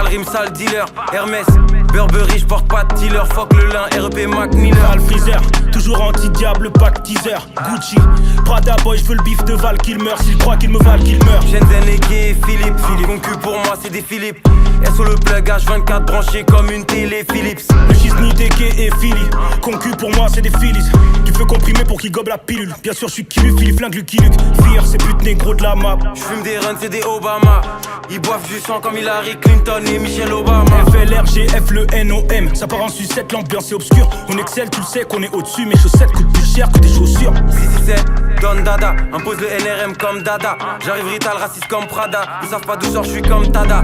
Sale rime, sale dealer, Hermès, Burberry, j'porte pas de dealer. Fuck le lin, REP Mac Miller. Val Freezer, toujours anti-diable, pack teaser. Gucci, Prada boy, j'veux le bif de Val qu'il meurt. S'il croit qu'il me valent qu'il meurt. Shenzhen et Philippe, concu pour moi c'est des Philippe. SO le plug H24 branché comme une télé Philips. Le Chisni, Deke et Philly, concu pour moi c'est des Phillies. Tu veux comprimer pour qu'il gobe la pilule. Bien sûr j'suis Kilu, Philly flingue Lucky Luke. Fear c'est pute négro de la map. J'fume des runs c'est des Obama. Ils boivent du sang comme Hillary Clinton et Michelle Obama. FLRGF le NOM, ça part en sucette, l'ambiance est obscure. On excelle, tu le sais qu'on est au-dessus. Mes chaussettes coûtent plus cher que tes chaussures. 667, Don Dada, impose le NRM comme Dada. J'arrive Rital, raciste comme Prada. Ils savent pas d'où sort, j'suis comme Tada.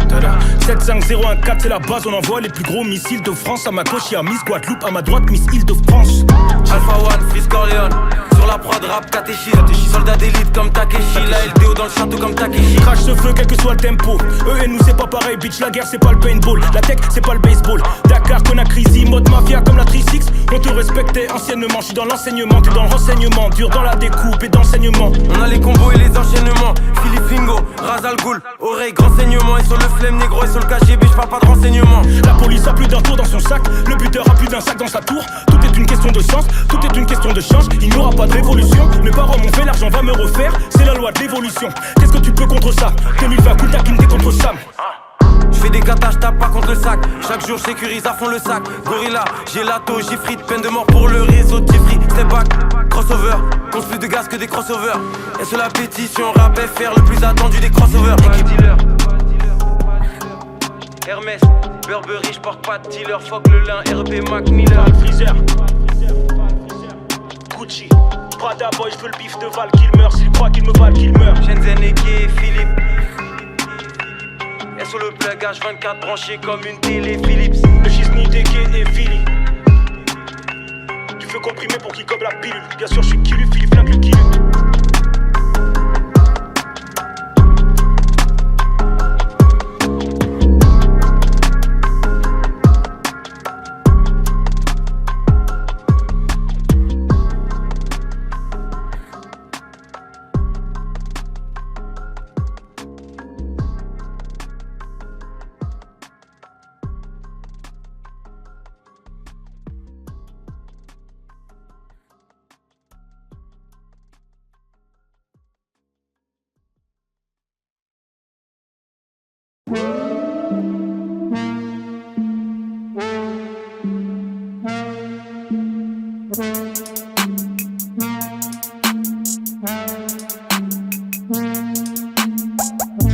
75014 c'est la base, on envoie les plus gros missiles de France. À ma gauche y'a Miss Guadeloupe, à ma droite Miss Île-de-France. Alpha One, Freeze Corleone. Sur la prod rap catéchiste. Soldat d'élite comme Takeshi. La LDO dans le château comme Takeshi. Crash ce feu quel que soit le tempo. Eux et nous c'est pas pareil bitch. La guerre c'est pas le paintball. La tech c'est pas le baseball. Dakar, Conakry, mode mafia comme la 36. On te respectait anciennement. J'suis dans l'enseignement, t'es dans le renseignement. Dur dans la découpe et d'enseignement. On a les combos et les enchaînements. Philippe Fingo, Razal Ghoul. Oreille, grand saignement. Et sur le flemme négro et sur le KGB j'parle pas de renseignement. La police a plus d'un tour dans son sac. Le buteur a plus d'un sac dans sa tour. Tout est une question de sens, tout est une question de change. Il n'y aura pas de révolution. Mes parents m'ont fait, l'argent va me refaire. C'est la loi de l'évolution. Qu'est-ce que tu peux contre ça? 2020, Kunta Kinte contre Sam. J'fais des katas, j'tape pas contre le sac. Chaque jour j'sécurise à fond le sac. Gorilla, j'ai lato, j'ai frite. Peine de mort pour le réseau de Jeffrey. Step back, crossover. Compte plus de gaz que des crossovers. Et sur la pétition, rap FR, le plus attendu des crossovers. Équipe dealer. Hermès, Burberry, j'porte pas de dealer. Fuck le lin, REP Mac Miller. Val Freezer, Gucci, Prada boy, j'veux le bif de Val qu'il meurt. S'il croit qu'il me valent qu'il meurt. Shenzhen et Philippe. SO le plug H24 branché comme une télé Philips. Le Chisni, Deke et Philly. Tu veux comprimer pour qu'il gobe la pilule. Bien sûr j'suis Kilu, Philly flingue Lucky Luke.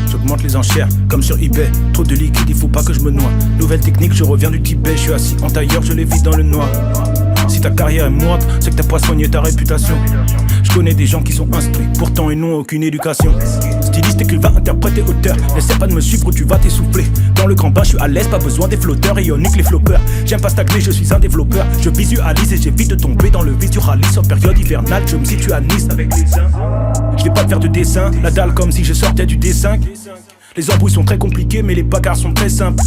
J'augmente les enchères comme sur eBay. Trop de liquide, il faut pas que je me noie. Nouvelle technique, je reviens du Tibet. Je suis assis en tailleur, je l'évite dans le noir. Si ta carrière est morte, c'est que t'as pas soigné ta réputation. Je connais des gens qui sont instruits, pourtant ils n'ont aucune éducation. Styliste, écrivain, interprète et auteur. N'essaie pas de me suivre ou tu vas t'essouffler. Dans le grand bain, je suis à l'aise, pas besoin des flotteurs. Ionique les floppeurs. J'aime pas stagner, je suis un développeur. Je visualise et j'évite de tomber dans le vice du rallye. En période hivernale, je me situe à Nice avec les uns. Je vais pas te faire de dessin, la dalle comme si je sortais du D5. Les embrouilles sont très compliquées, mais les bagarres sont très simples.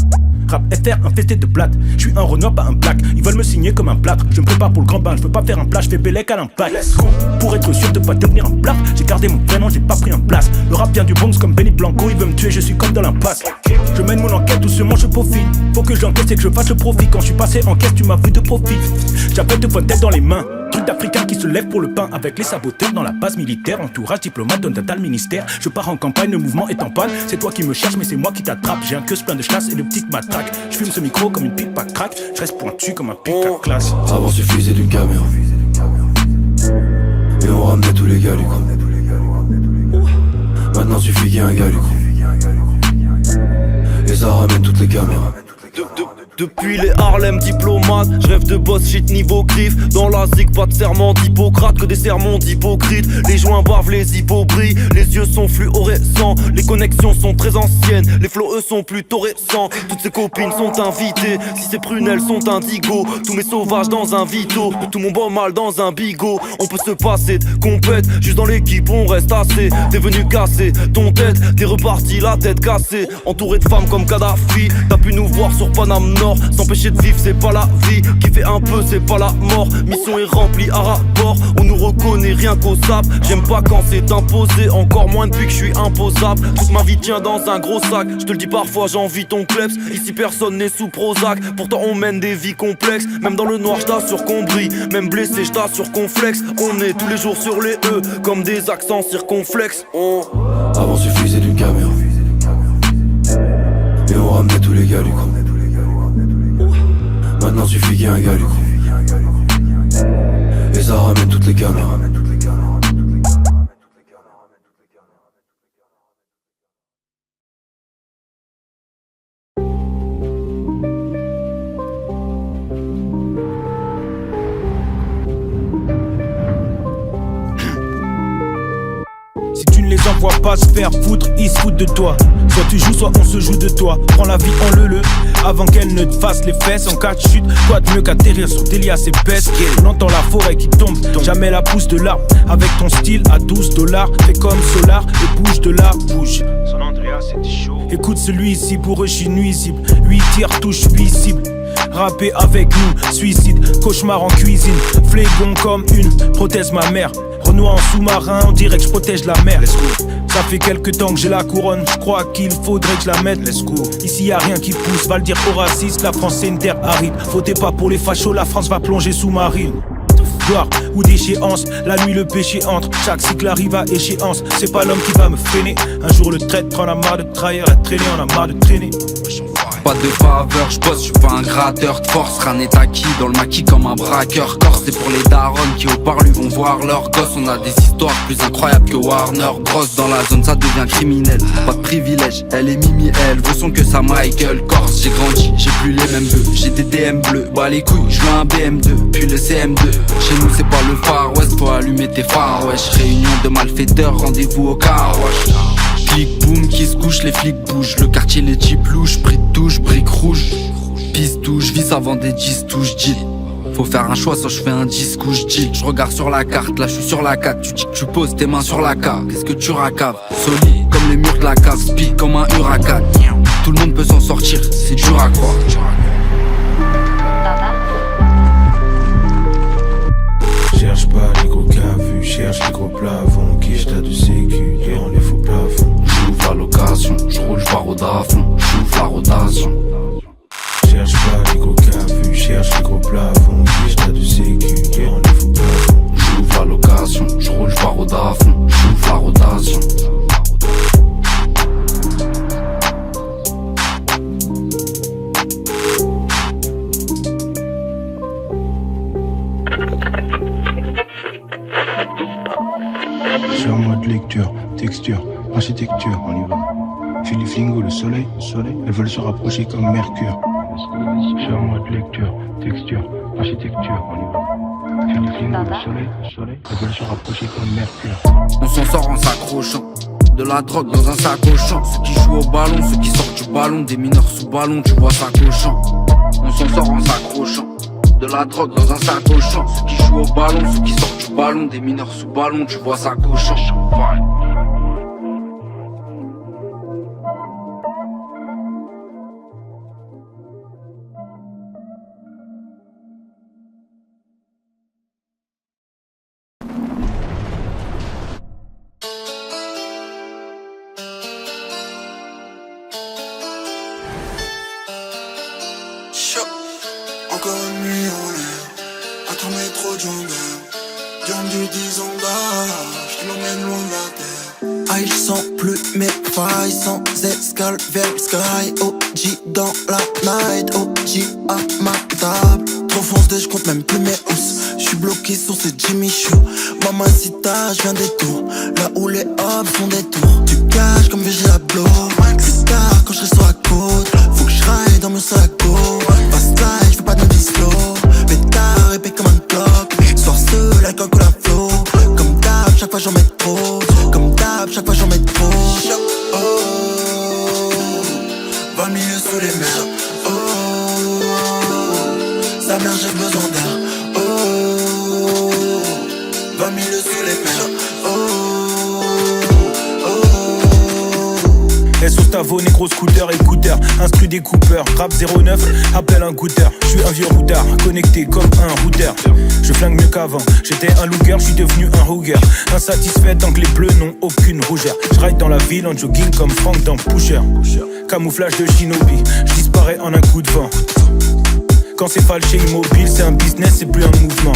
Rap FR infesté de blattes. Je suis un Renoir, pas un black. Ils veulent me signer comme un plâtre. Je me prépare pour le grand bain, je veux pas faire un plat, je fais Bélec à l'impact. Pour être sûr de pas devenir un plâtre, j'ai gardé mon prénom, j'ai pas pris un place. Le rap vient du Bronx comme Benny Blanco, il veut me tuer, je suis comme dans l'impasse. Je mène mon enquête doucement, je profite. Faut que j'encaisse et que je fasse le profit. Quand je suis passé en caisse, tu m'as vu de profit. J'appelle de bonne tête dans les mains. Truc d'Africain qui se lève pour le pain. Avec les saboteurs dans la base militaire. Entourage diplomate, donne data le ministère. Je pars en campagne, le mouvement est en panne. C'est toi qui me cherches mais c'est moi qui t'attrape. J'ai un queue plein de chasse et de petites matraques. Je fume ce micro comme une pipe à crack. Je reste pointu comme un pic à classe. Avant suffisait d'une caméra et on ramenait tous les gars du coup. Maintenant suffit qu'il y ait un gars du coup et ça ramène toutes les caméras. Depuis les Harlem diplomates, je rêve de boss shit niveau griffe. Dans la zig, pas de serment d'Hippocrate, que des sermons d'hypocrites. Les joints bavent, les hippos brillent, les yeux sont fluorescents. Les connexions sont très anciennes, les flots eux sont plutôt récents. Toutes ces copines sont invitées, si ces prunelles sont indigo. Tous mes sauvages dans un vito, tout mon bon mal dans un bigot. On peut se passer de compète, juste dans l'équipe on reste assez. T'es venu casser ton tête, t'es reparti la tête cassée. Entouré de femmes comme Kadhafi, t'as pu nous voir soir sur Paname Nord. S'empêcher de vivre c'est pas la vie, kiffer un peu c'est pas la mort. Mission est remplie à rapport, on nous reconnaît rien qu'au sable. J'aime pas quand c'est imposé, encore moins depuis que je suis imposable. Toute ma vie tient dans un gros sac, je te le dis parfois j'envie ton kleps. Ici personne n'est sous Prozac, pourtant on mène des vies complexes. Même dans le noir je t'assure qu'on brille, même blessé je t'assure qu'on flex. On est tous les jours sur les E, comme des accents circonflexes. Avant suffisait d'une caméra, et on ramenait tous les gars du coup. Maintenant suffit qu'il y ait un gars du coup, et ça ramène toutes les caméras. Si tu ne les envoies pas se faire foutre, ils se foutent de toi. Soit tu joues, soit on se joue de toi. Prends la vie en le avant qu'elle ne te fasse les fesses. En cas de chute, quoi de mieux qu'atterrir sur des liasses épaisses. On entend la forêt qui tombe, jamais la pousse de l'arbre. Avec ton style à $12, fais comme Solar et bouge de là, bouge. Son Andrea c'était chaud. Écoute celui-ci, pour eux je suis nuisible. 8 tirs touche 8 cibles. Rapper avec nous, suicide, cauchemar en cuisine. Flégon comme une prothèse ma mère. Renoir en sous-marin, on dirait que je protège la mer. Ça fait quelques temps que j'ai la couronne, je crois qu'il faudrait que je la mette. Ici y a rien qui pousse, va le dire aux racistes, la France c'est une terre aride. Votez pas pour les fachos, la France va plonger sous-marine. Gloire ou d'échéance, la nuit le péché entre. Chaque cycle arrive à échéance, c'est pas l'homme qui va me freiner. Un jour le traître en a marre de trahir, la traîner, on a marre de traîner. Pas de faveur, j'bosse, j'suis pas un gratteur de force. Rien n'est acquis dans le maquis comme un braqueur. Corse, c'est pour les darons qui au parlu vont voir leurs gosses. On a des histoires plus incroyables que Warner Bros. Dans la zone ça devient criminel, pas de privilège. Elle est Mimi, elle veut son que ça Michael Corse. J'ai grandi, j'ai plus les mêmes bœufs. J'ai des DM bleus, bah les couilles, j'veux un BM2, puis le CM2. Chez nous c'est pas le Far West, faut allumer tes phares, wesh. Réunion de malfaiteurs, rendez-vous au car wash. Clic boum qui se couche, les flics bougent. Le quartier les types louches, prix de touche, briques rouges. Piste touche, vis avant des 10 touches, deal. Faut faire un choix, soit je fais un disque ou je deal. Je regarde sur la carte, là je suis sur la 4. Tu dis que tu poses tes mains sur la carte, qu'est-ce que tu racaves? Solide comme les murs de la cave, speed comme un huracan. Tout le monde peut s'en sortir, c'est dur à croire. Cherche pas les gros cavus, cherche les gros plafonds. Quiche t'as de sécu, et on les faux plafonds. J'ouvre à l'occasion, j'roule, j'baraude à fond, j'ouvre la rotation. Cherche pas les gros cavus, cherche les gros plafonds. Quiche t'as de sécu, et on les faux plafonds. J'ouvre à l'occasion, j'roule, j'baraude à fond, j'ouvre la rotation. Je suis en mode lecture, texture, architecture, on y va. Philippe Flingo, le soleil, elles veulent se rapprocher comme Mercure. Je suis en mode lecture, texture, architecture, on y va. Philippe Flingo, le soleil, elles veulent se rapprocher comme Mercure. On s'en sort en s'accrochant, de la drogue dans un sacochant. Ceux qui jouent au ballon, ceux qui sortent du ballon, des mineurs sous ballon, tu vois sacochant. On s'en sort en s'accrochant, de la drogue dans un sacochant. Ceux qui jouent au ballon, ceux qui sortent du ballon, des mineurs sous ballon, tu vois sacochant. Encore une nuit en l'air, à ton métro Jumper. Gamme du 10 en d'âge, qui l'emmène loin de la terre. Ah, ils sont plus mes failles, sans escale vers le sky. OG dans la night, OG à ma table. Trop foncé, je compte même plus mes housses. J'suis bloqué sur ce Jimmy Choo. Mamacita, j'viens des tours, là où les hobs font des tours. Tu caches comme VG à blow. Plus tard, quand j'serai sur la côte, faut que j'raille dans mon sac. Fast life, j'fais pas de slow. Pétard épais comme un clock. Soir seul, alcool coule à flot. Comme d'hab, chaque fois j'en mets trop. Comme d'hab, chaque fois j'en mets trop. Oh, 20 milieux sous les mers. Oh, sa mère j'ai besoin d'air. Oh, 20 milieux sous les mers. Oh, Esos Caveau, négro, scooter, écouteur, instru découpeur, rap 09, appelle un goûteur. Je suis un vieux routard, connecté comme un routeur. Je flingue mieux qu'avant, j'étais un looker, je suis devenu un hooger. Insatisfait tant que les bleus n'ont aucune rougeur. Je ride dans la ville en jogging comme Frank dans Pusher. Camouflage de shinobi, je disparais en un coup de vent. Quand c'est falché immobile, c'est un business, c'est plus un mouvement.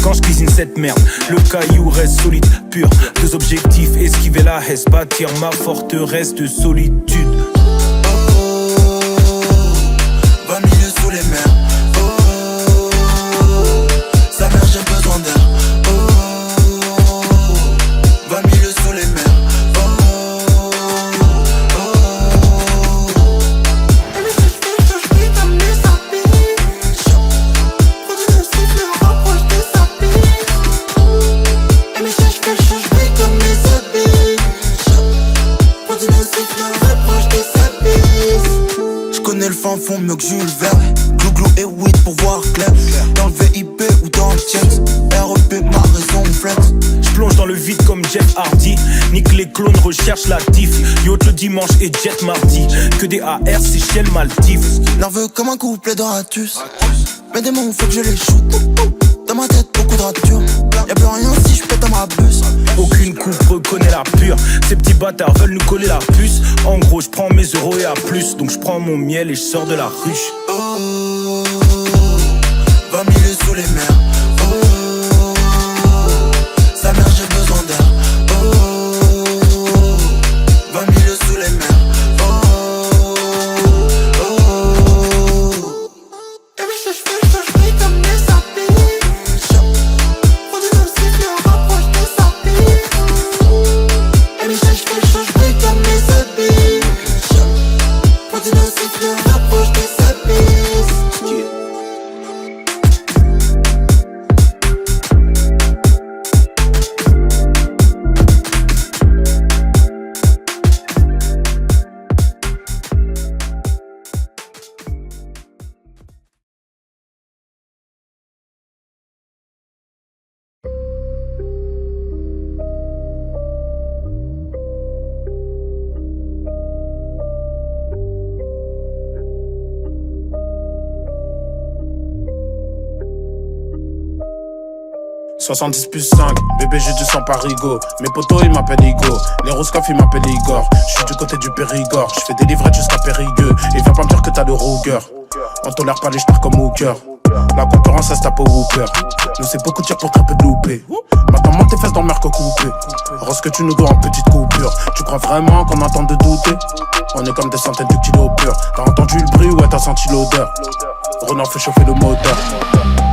Quand je cuisine cette merde, le caillou reste solide, pur. Deux objectifs, esquiver la hesse, bâtir ma forteresse de solitude. 20 milieux sous les mers. Sa mère, j'ai besoin d'air. 20 milieux sous les mers. Le fin fond mieux que Jules Verne. Glouglou et weed pour voir clair. Dans le VIP ou dans le Chelsea. REP ma raison flex. J'plonge dans le vide comme Jeff Hardy. Nique les clones, recherche la diff. Yacht le dimanche et jet mardi. Que des AR, Seychelles, Maldives. Nerveux comme un couplet de Ratus. Mes démons faut que je les shoot. Dans ma tête beaucoup de ratures. Y'a plus rien si je pète à ma bus. Aucune coupe reconnaît la pure. Ces petits bâtards veulent nous coller la puce. En gros j'prends mes euros et à plus. Donc j'prends mon miel et je sors de la ruche. 20 milieux sous les mers. Sa mère j'ai besoin d'air. 20 milieux sous les mers. « 70 plus 5, bébé j'ai du sang parigo. Mes potos ils m'appellent Igo, les Roscoff ils m'appellent Igor. Je suis du côté du Périgord, je fais des livrettes jusqu'à Périgueux. Et viens pas me dire que t'as le Ruger. On tolère pas les stars comme Hooker. La concurrence elle se tape au Whooper. Nous c'est beaucoup de tirs pour très peu de loupés. Maintenant monte tes fesses dans le merco coupé. Rose que tu nous dois en petite coupure. Tu crois vraiment qu'on entend de douter? On est comme des centaines de kilos purs. T'as entendu le bruit, ouais t'as senti l'odeur. Renan fait chauffer le moteur.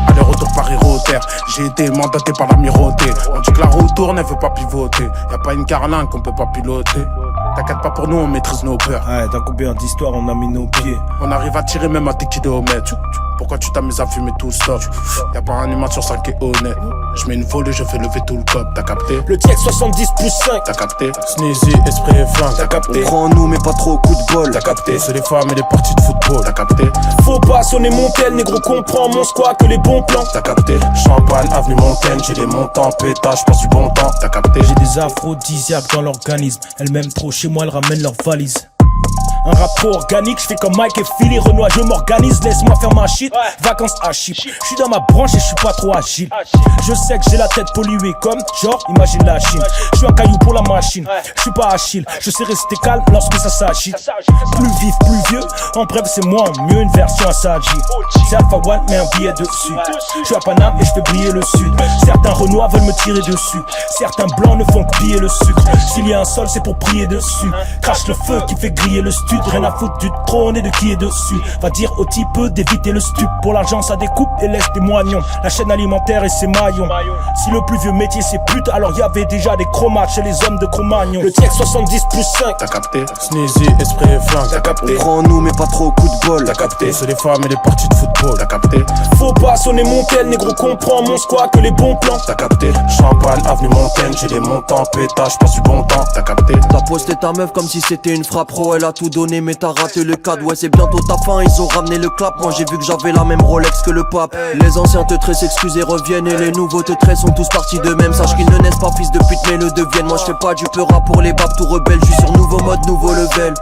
Aller-retour Paris-Rotter. J'ai été mandaté par la mirotée. On dit que la roue tourne, elle veut pas pivoter. Y'a pas une carlingue qu'on peut pas piloter. T'inquiète pas pour nous, on maîtrise nos peurs. Ouais, dans combien d'histoires on a mis nos pieds? On arrive à tirer même à tes kilomètres. Pourquoi tu t'amuses à fumer tout le stock? Y'a pas un humain sur 5 qui est honnête. Je mets une volée, je fais lever tout le cop. T'as capté? Le TX 70 plus 5. T'as capté? Sneezy, esprit et flingue. T'as capté? On prend nous mais pas trop coup de bol. T'as capté? C'est les femmes et les parties de football. T'as capté? Faut pas sonner mon tel, négro comprend mon squat que les bons plans. T'as capté? Champagne, avenue Montaigne, j'ai des montants, pétage, passe du bon temps. T'as capté? J'ai des aphrodisiaques dans l'organisme. Elles m'aiment trop, chez moi elles ramènent leurs valises. Un rap trop organique, je fais comme Mike et Philly Renoir, je m'organise, laisse-moi faire ma shit. Vacances à Chypre, je suis dans ma branche et je suis pas trop agile. Je sais que j'ai la tête polluée comme, genre, imagine la Chine. Je suis un caillou pour la machine, je suis pas Achille. Je sais rester calme lorsque ça s'agite. Plus vif, plus vieux, en bref c'est moi en mieux, une version Assaji. C'est Alpha One, mais un billet dessus. Je suis à Paname et je fais briller le sud. Certains Renois veulent me tirer dessus. Certains blancs ne font que piller le sucre. S'il y a un sol, c'est pour prier dessus. Crache le feu qui fait griller le stud. Rien à foutre du trône et de qui est dessus. Va dire au type d'éviter le stup. Pour l'argent ça découpe et laisse des moignons. La chaîne alimentaire et ses maillons. Si le plus vieux métier c'est pute, alors y avait déjà des chromates chez les hommes de Cro-Magnon. Le TX 70 plus 5. T'as capté? Sneezy, esprit et flingue. T'as capté? On prend nous mais pas trop coup de bol. T'as capté? C'est les femmes et les parties de football. T'as capté? Faut pas sonner mon tel, négro comprend mon squat que les bons plans. T'as capté? Champagne, avenue Montaigne, j'ai des montants, pétage, passe du bon temps. T'as capté? T'as posté ta meuf comme si c'était une frappe pro. Elle a tout donné mais t'as raté le cadre. Ouais c'est bientôt ta fin, ils ont ramené le clap. Moi j'ai vu que j'avais la même Rolex que le pape. Les anciens te tressent, excusez reviennent. Et les nouveaux te tressent sont tous partis de même. Sache qu'ils ne naissent pas fils de pute mais le deviennent. Moi je fais pas du peur pour les babes tout rebelles. Je suis sur nouveau mode, nouveau level.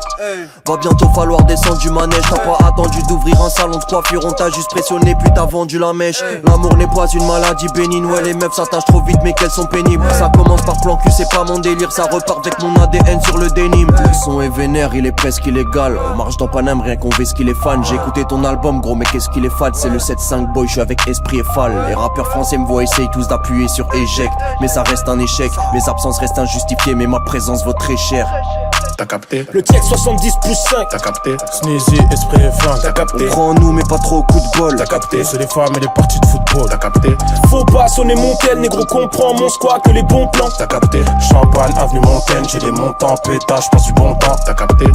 Va bientôt falloir descendre du manège. T'as pas attendu d'ouvrir un salon de coiffure, on t'a juste pressionné, puis t'as vendu la mèche. L'amour n'est pas une maladie bénigne. Ouais, les meufs s'attachent trop vite, mais qu'elles sont pénibles. Ça commence par plan cul, c'est pas mon délire. Ça repart avec mon ADN sur le dénime. Le son est vénère, il est presque illégal. On marche dans Paname, rien qu'on vise qu'il est fan. J'ai écouté ton album, gros, mais qu'est-ce qu'il est fade. C'est le 7-5 boy, je suis avec esprit et fall. Les rappeurs français me voient, essayent tous d'appuyer sur éject. Mais ça reste un échec, mes absences restent injustifiées. Mais ma présence vaut très cher. T'as capté? Le check 70 plus 5. T'as capté? Sneezy, esprit et flingue. T'as capté? On prend en nous mais pas trop au coup de bol. T'as capté? C'est les femmes et les parties de football. T'as capté? Faut pas sonner mon tel, négro comprend mon squat que les bons plans. T'as capté? Champagne, avenue Montaigne, j'ai des montants, pétage, passe du bon temps. T'as capté?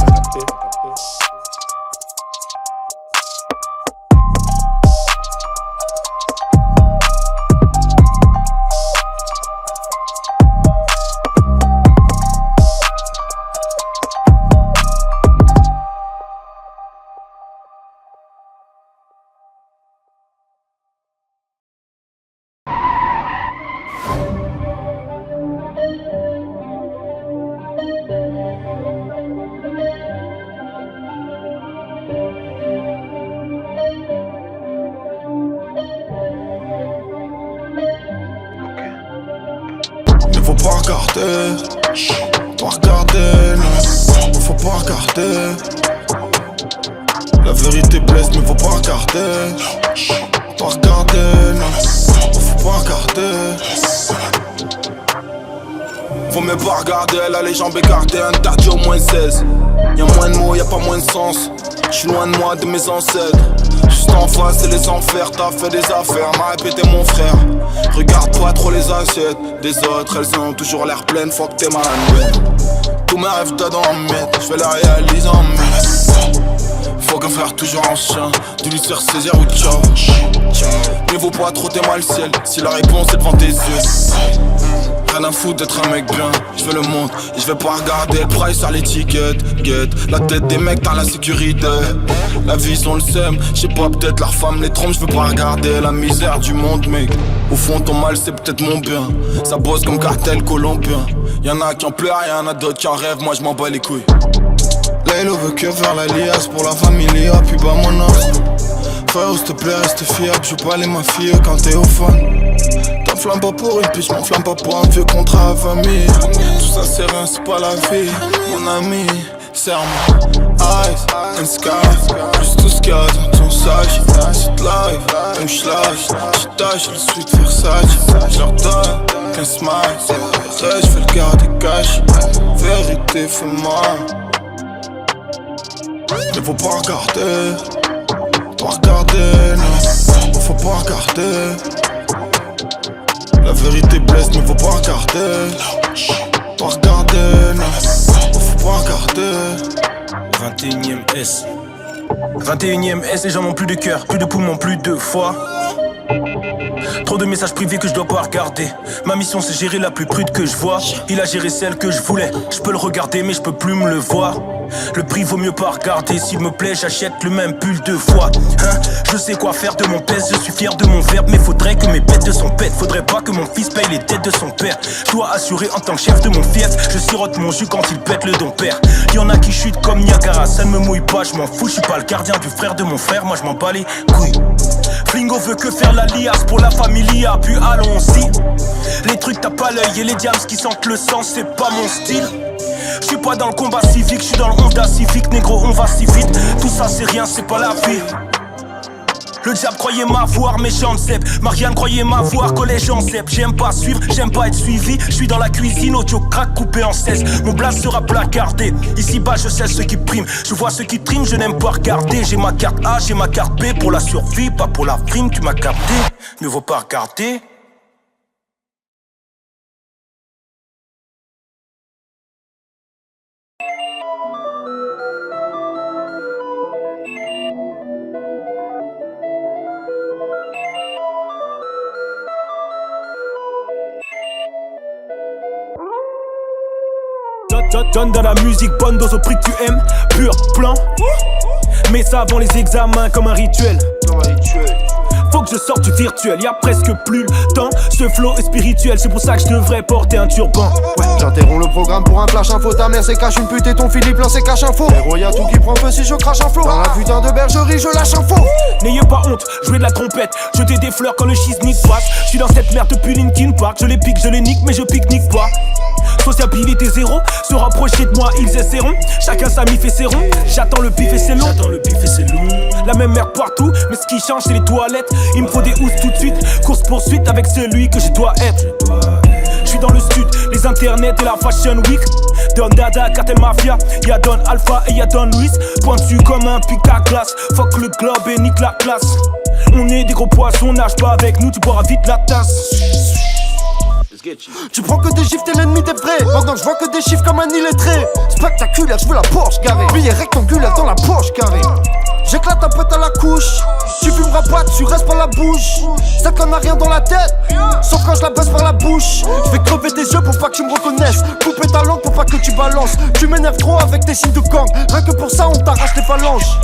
Faut pas regarder, non. Faut pas regarder. La vérité blesse, mais faut pas regarder. Pas regarder, non. Faut pas regarder. Faut même pas regarder, elle a les jambes écartées, interdit au moins 16. Y'a moins de mots, y'a pas moins de sens. J'suis loin de moi, de mes ancêtres. Juste en face, c'est les enfers, t'as fait des affaires, m'a répété mon frère. Regarde pas trop les assiettes des autres, elles ont toujours l'air pleines, faut que t'es mal. Tous mes rêves t'adorent en miettes, j'vais la réaliser en miettes. Faut qu'un frère toujours en chien, du lui faire saisir ou ciao. Ne vaut pas trop t'aimer le ciel, si la réponse est devant tes yeux. Rien à foutre d'être un mec bien, j'veux le monde et j'vais pas regarder le price sur l'étiquette. Get la tête des mecs dans la sécurité. La vie on le sème, j'sais pas, peut-être leur femme les trompe, j'veux pas regarder la misère du monde mec. Au fond ton mal c'est peut-être mon bien, ça bosse comme cartel colombien. Y'en a qui en pleurent, y'en a d'autres qui en rêvent, moi j'm'en bats les couilles. Laylo veut que faire la liasse pour la famille, puis bas mon offre. Frère, s'il te plaît, reste fiable, joue pas les mafieux quand t'es au fun. T'enflamme pas pour une piche, m'enflamme pas pour un vieux contrat à famille. Tout ça c'est rien, c'est pas la vie, mon ami. Serre-moi, eyes and sky, plus tout ce qu'il y a dans ton sac. Cette life, donc j'lâche, j'tâche le suite Versace. J'leur donne qu'un smile, reste, j'fais le garder cash. Vérité, fais-moi. Mais faut pas regarder, non. Faut pas regarder. La vérité blesse, mais faut pas regarder. Pas regarder, non. Faut pas regarder. 21ème S. 21ème S, les gens n'ont plus de cœur, plus de poumons, plus de foi. Trop de messages privés que je dois pas regarder. Ma mission c'est gérer la plus prude que je vois. Il a géré celle que je voulais. Je peux le regarder mais je peux plus me le voir. Le prix vaut mieux pas regarder. S'il me plaît j'achète le même pull 2 fois. Je sais quoi faire de mon pèse. Je suis fier de mon verbe. Mais faudrait que mes bêtes de son pète. Faudrait pas que mon fils paye les dettes de son père. Je dois assurer en tant que chef de mon fief. Je sirote mon jus quand il pète le don père. Y'en a qui chutent comme Niagara. Ça ne me mouille pas, je m'en fous. Je suis pas le gardien du frère de mon frère. Moi je m'en bats les couilles. Flingo veut que faire la liasse pour la familia, puis allons-y. Les trucs t'as pas l'œil et les diams qui sentent le sang, c'est pas mon style. J'suis pas dans le combat civique, j'suis dans le Honda Civic, négro on va si vite. Tout ça c'est rien, c'est pas la vie. Le diable croyait m'avoir, méchant Zep. Marianne croyait m'avoir, collège en Zep. J'aime pas suivre, j'aime pas être suivi. J'suis dans la cuisine, audio crack coupé en 16. Mon blast sera placardé. Ici bas je sais ceux qui priment. Je vois ceux qui triment, je n'aime pas regarder. J'ai ma carte A, j'ai ma carte B. Pour la survie, pas pour la prime, tu m'as capté. Ne vaut pas regarder. Donne dans la musique, bonne dose au prix que tu aimes. Pur plan, mais ça avant les examens comme un rituel. faut que je sorte du virtuel, y'a presque plus le temps. Ce flow est spirituel, c'est pour ça que je devrais porter un turban. Ouais, j'interromps le programme pour un flash info. Ta mère c'est cache une pute et ton Philippe lance c'est cache info. Héros y'a tout qui prend feu si je crache un flow. Dans la putain de bergerie je lâche un faux. N'ayez pas honte, jouer de la trompette, jeter des fleurs quand le schiznique passe. Je suis dans cette merde depuis Linkin Park, je les pique, je les nique mais je pique-nique pas. Sociabilité zéro, se rapprocher de moi ils essaieront. Chacun sa mif et ses ronds, j'attends le bif et c'est long. La même merde partout, mais ce qui change c'est les toilettes. Il me faut des housses tout de suite, course poursuite avec celui que je dois être. Je suis dans le sud, les internets et la fashion week. Don Dada, Cartel Mafia, y'a Don Alpha et y'a Don Luis. Pointu comme un pic à glace, fuck le globe et nique la classe. On est des gros poissons, nage pas avec nous, tu boiras vite la tasse. Tu prends que des gifs, t'es l'ennemi des vrais. Pendant que je vois que des chiffres comme un illettré. Spectaculaire, je veux la Porsche garée. Billet rectangulaire dans la poche carrée. J'éclate un pote à la couche. Tu fumeras pas, tu restes par la bouche. Celle qu'on a rien dans la tête, sauf quand je la baisse par la bouche. Je vais crever tes yeux pour pas que tu me reconnaisses. Couper ta langue pour pas que tu balances. Tu m'énerves trop avec tes signes de gang. Rien que pour ça on t'arrache les phalanges.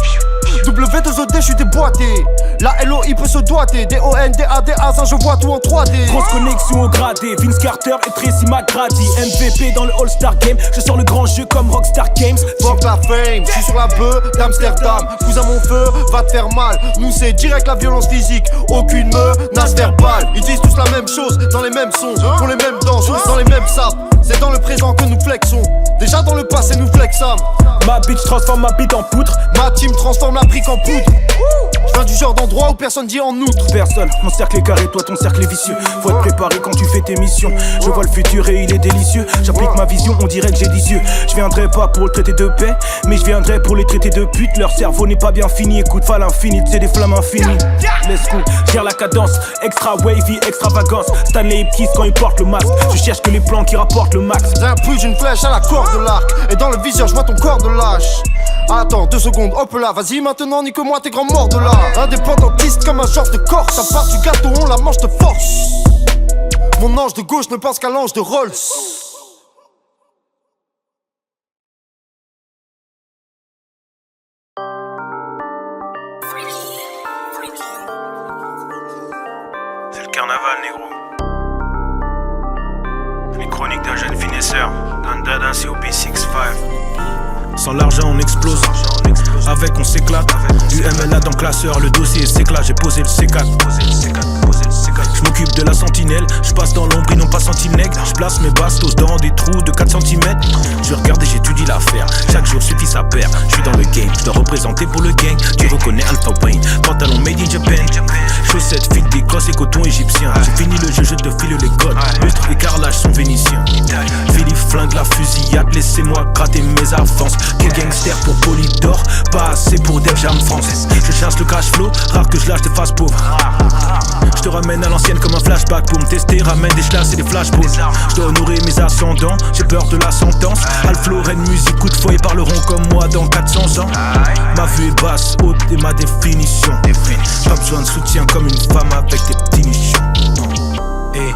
W2OD, je suis déboîté. La LOI peut se doiter. D-O-N-D-A-D-A, je vois tout en 3D. Grosse connexion au gradé, Vince Carter et Tracy McGrady. MVP dans le All-Star Game, je sors le grand jeu comme Rockstar Games. Fuck la fame, je suis sur la bœuf d'Amsterdam. Cousin mon feu, va te faire mal. Nous c'est direct la violence physique, aucune menace verbale. Ils disent tous la même chose, dans les mêmes sons, pour les mêmes danses, dans les mêmes sapes. C'est dans le présent que nous flexons, déjà dans le passé nous flexons. Ma bitch transforme ma bite en poutre. Ma team transforme la brique en poudre. Je viens du genre d'endroit où personne dit en outre. Personne, mon cercle est carré, toi ton cercle est vicieux. Faut être préparé quand tu fais tes missions. Je vois le futur et il est délicieux. J'applique ma vision, on dirait que j'ai 10 yeux. Je viendrai pas pour le traité de paix, mais je viendrai pour les traiter de pute. Leur cerveau n'est pas bien fini, écoute, va l'infini, c'est des flammes infinies. Let's go, gère la cadence, extra wavy, extravagance. Stanley Ipkiss quand il porte le masque. Je cherche que les plans qui rapportent le max. J'ai un plus d'une flèche à la corde de l'arc. Et dans le viseur, je vois ton corps de lâche. Attends 2 secondes, hop là, vas-y maintenant, nique-moi tes grands morts de là. Indépendantiste comme un genre de corse. À part du gâteau, on la mange de force. Mon ange de gauche ne pense qu'à l'ange de Rolls. C'est le carnaval, négro. Les chroniques d'un jeune finesseur, d'un dada COP65. Sans l'argent on explose, avec on s'éclate. UMLA dans le classeur, le dossier s'éclate. J'ai posé le C4. Je m'occupe de la sentinelle, je passe dans l'ombre, ils n'ont pas senti le nègre. Je place mes bastos dans des trous de 4 cm. Je regarde et j'étudie l'affaire, chaque jour suffit sa paire. Je suis dans le game, je dois représenter pour le gang. Tu reconnais Alpha Wayne, pantalon made in Japan. Chaussettes, fil d'Écosse et coton égyptien. J'ai fini le jeu, je te file les codes. Lustre et carrelage sont vénitiens. Philippe flingue la fusillade, laissez-moi gratter mes avances. Quel gangster pour Polydor, pas assez pour Def Jam France. Je chasse le cash flow, rare que je lâche des faces pauvres. Je te ramène à l'ancienne comme un flashback pour me tester. Ramène des chlasses et des flashballs. Je dois honorer mes ascendants, j'ai peur de la sentence. Alflo, Rennes, musique, coup de fouet, parleront comme moi dans 400 ans. Ma vue est basse, haute et ma définition. Pas besoin de soutien comme une femme avec des petits nichons. Et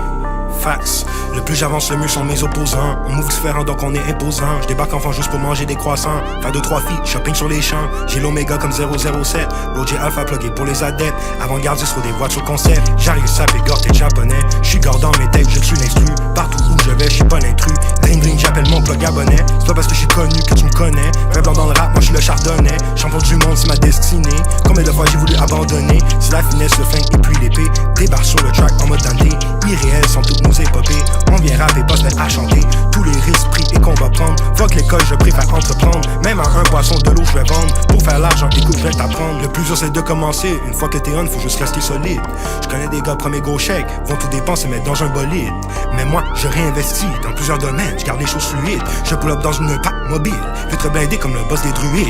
fax, le plus j'avance le mieux sont mes opposants. On move différent donc on est imposant. Je débarque enfant juste pour manger des croissants. Faire 2-3 filles, shopping sur les champs. J'ai l'oméga comme 007. Roger Alpha plugué pour les adeptes. Avant-gardiste sur des voitures concept. J'arrive sapé gore t'es japonais. J'suis gore dans mes têtes, je suis l'instru. Partout où je vais, j'suis pas l'intrus. Bling bling, j'appelle mon plug abonné. C'est pas parce que j'suis connu que tu me connais. Vrai blanc dans le rap, moi j'suis le chardonnay. Champion du monde, c'est ma destinée. Combien de fois j'ai voulu abandonner. C'est la finesse, le flingue et puis l'épée. Débarque sur le track en mode Dante. Irréels sont toutes nos épopées. On vient rapper, pas se mettre à chanter. Tous les risques pris et qu'on va prendre. Fuck l'école, je préfère entreprendre. Même à un poisson de l'eau, je vais vendre. Pour faire l'argent, écoute, je vais t'apprendre. Le plus dur, c'est de commencer. Une fois que t'es on, faut juste rester solide. Je connais des gars, premier gros chèque. Vont tout dépenser, mettre dans un bolide. Mais moi, je réinvestis dans plusieurs domaines. Je garde les choses fluides. Je pull up dans une pack mobile. Vitre blindé comme le boss des druides.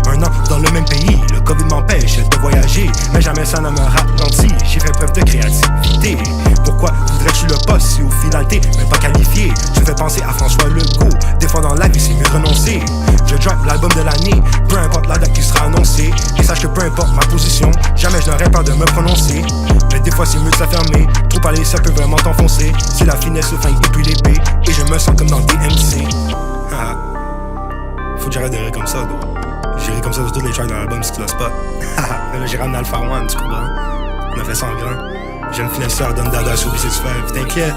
Un an dans le même pays. Le Covid m'empêche de voyager. Mais jamais ça ne me ralentit. J'ai fait preuve de créativité. Pourquoi voudrais-tu le poste si au final t'es même pas qualifié? Tu fais penser à François Legault. Des fois dans la vie c'est mieux renoncer. Je drop l'album de l'année, peu importe la date qui sera annoncée. Et sache que peu importe ma position, jamais je n'aurais peur de me prononcer. Mais des fois c'est mieux de s'affirmer. Trop parler ça peut vraiment t'enfoncer. C'est la finesse, le flingue et puis l'épée. Et je me sens comme dans DMC. Faut que j'arrête de rire comme ça, gros. J'ai ri comme ça sur tous les tracks dans l'album si tu l'as pas. Là j'ai ramené Alpha One, tu comprends? me fait sans grain. Jeune finesseur donne dada sur B65, t'inquiète.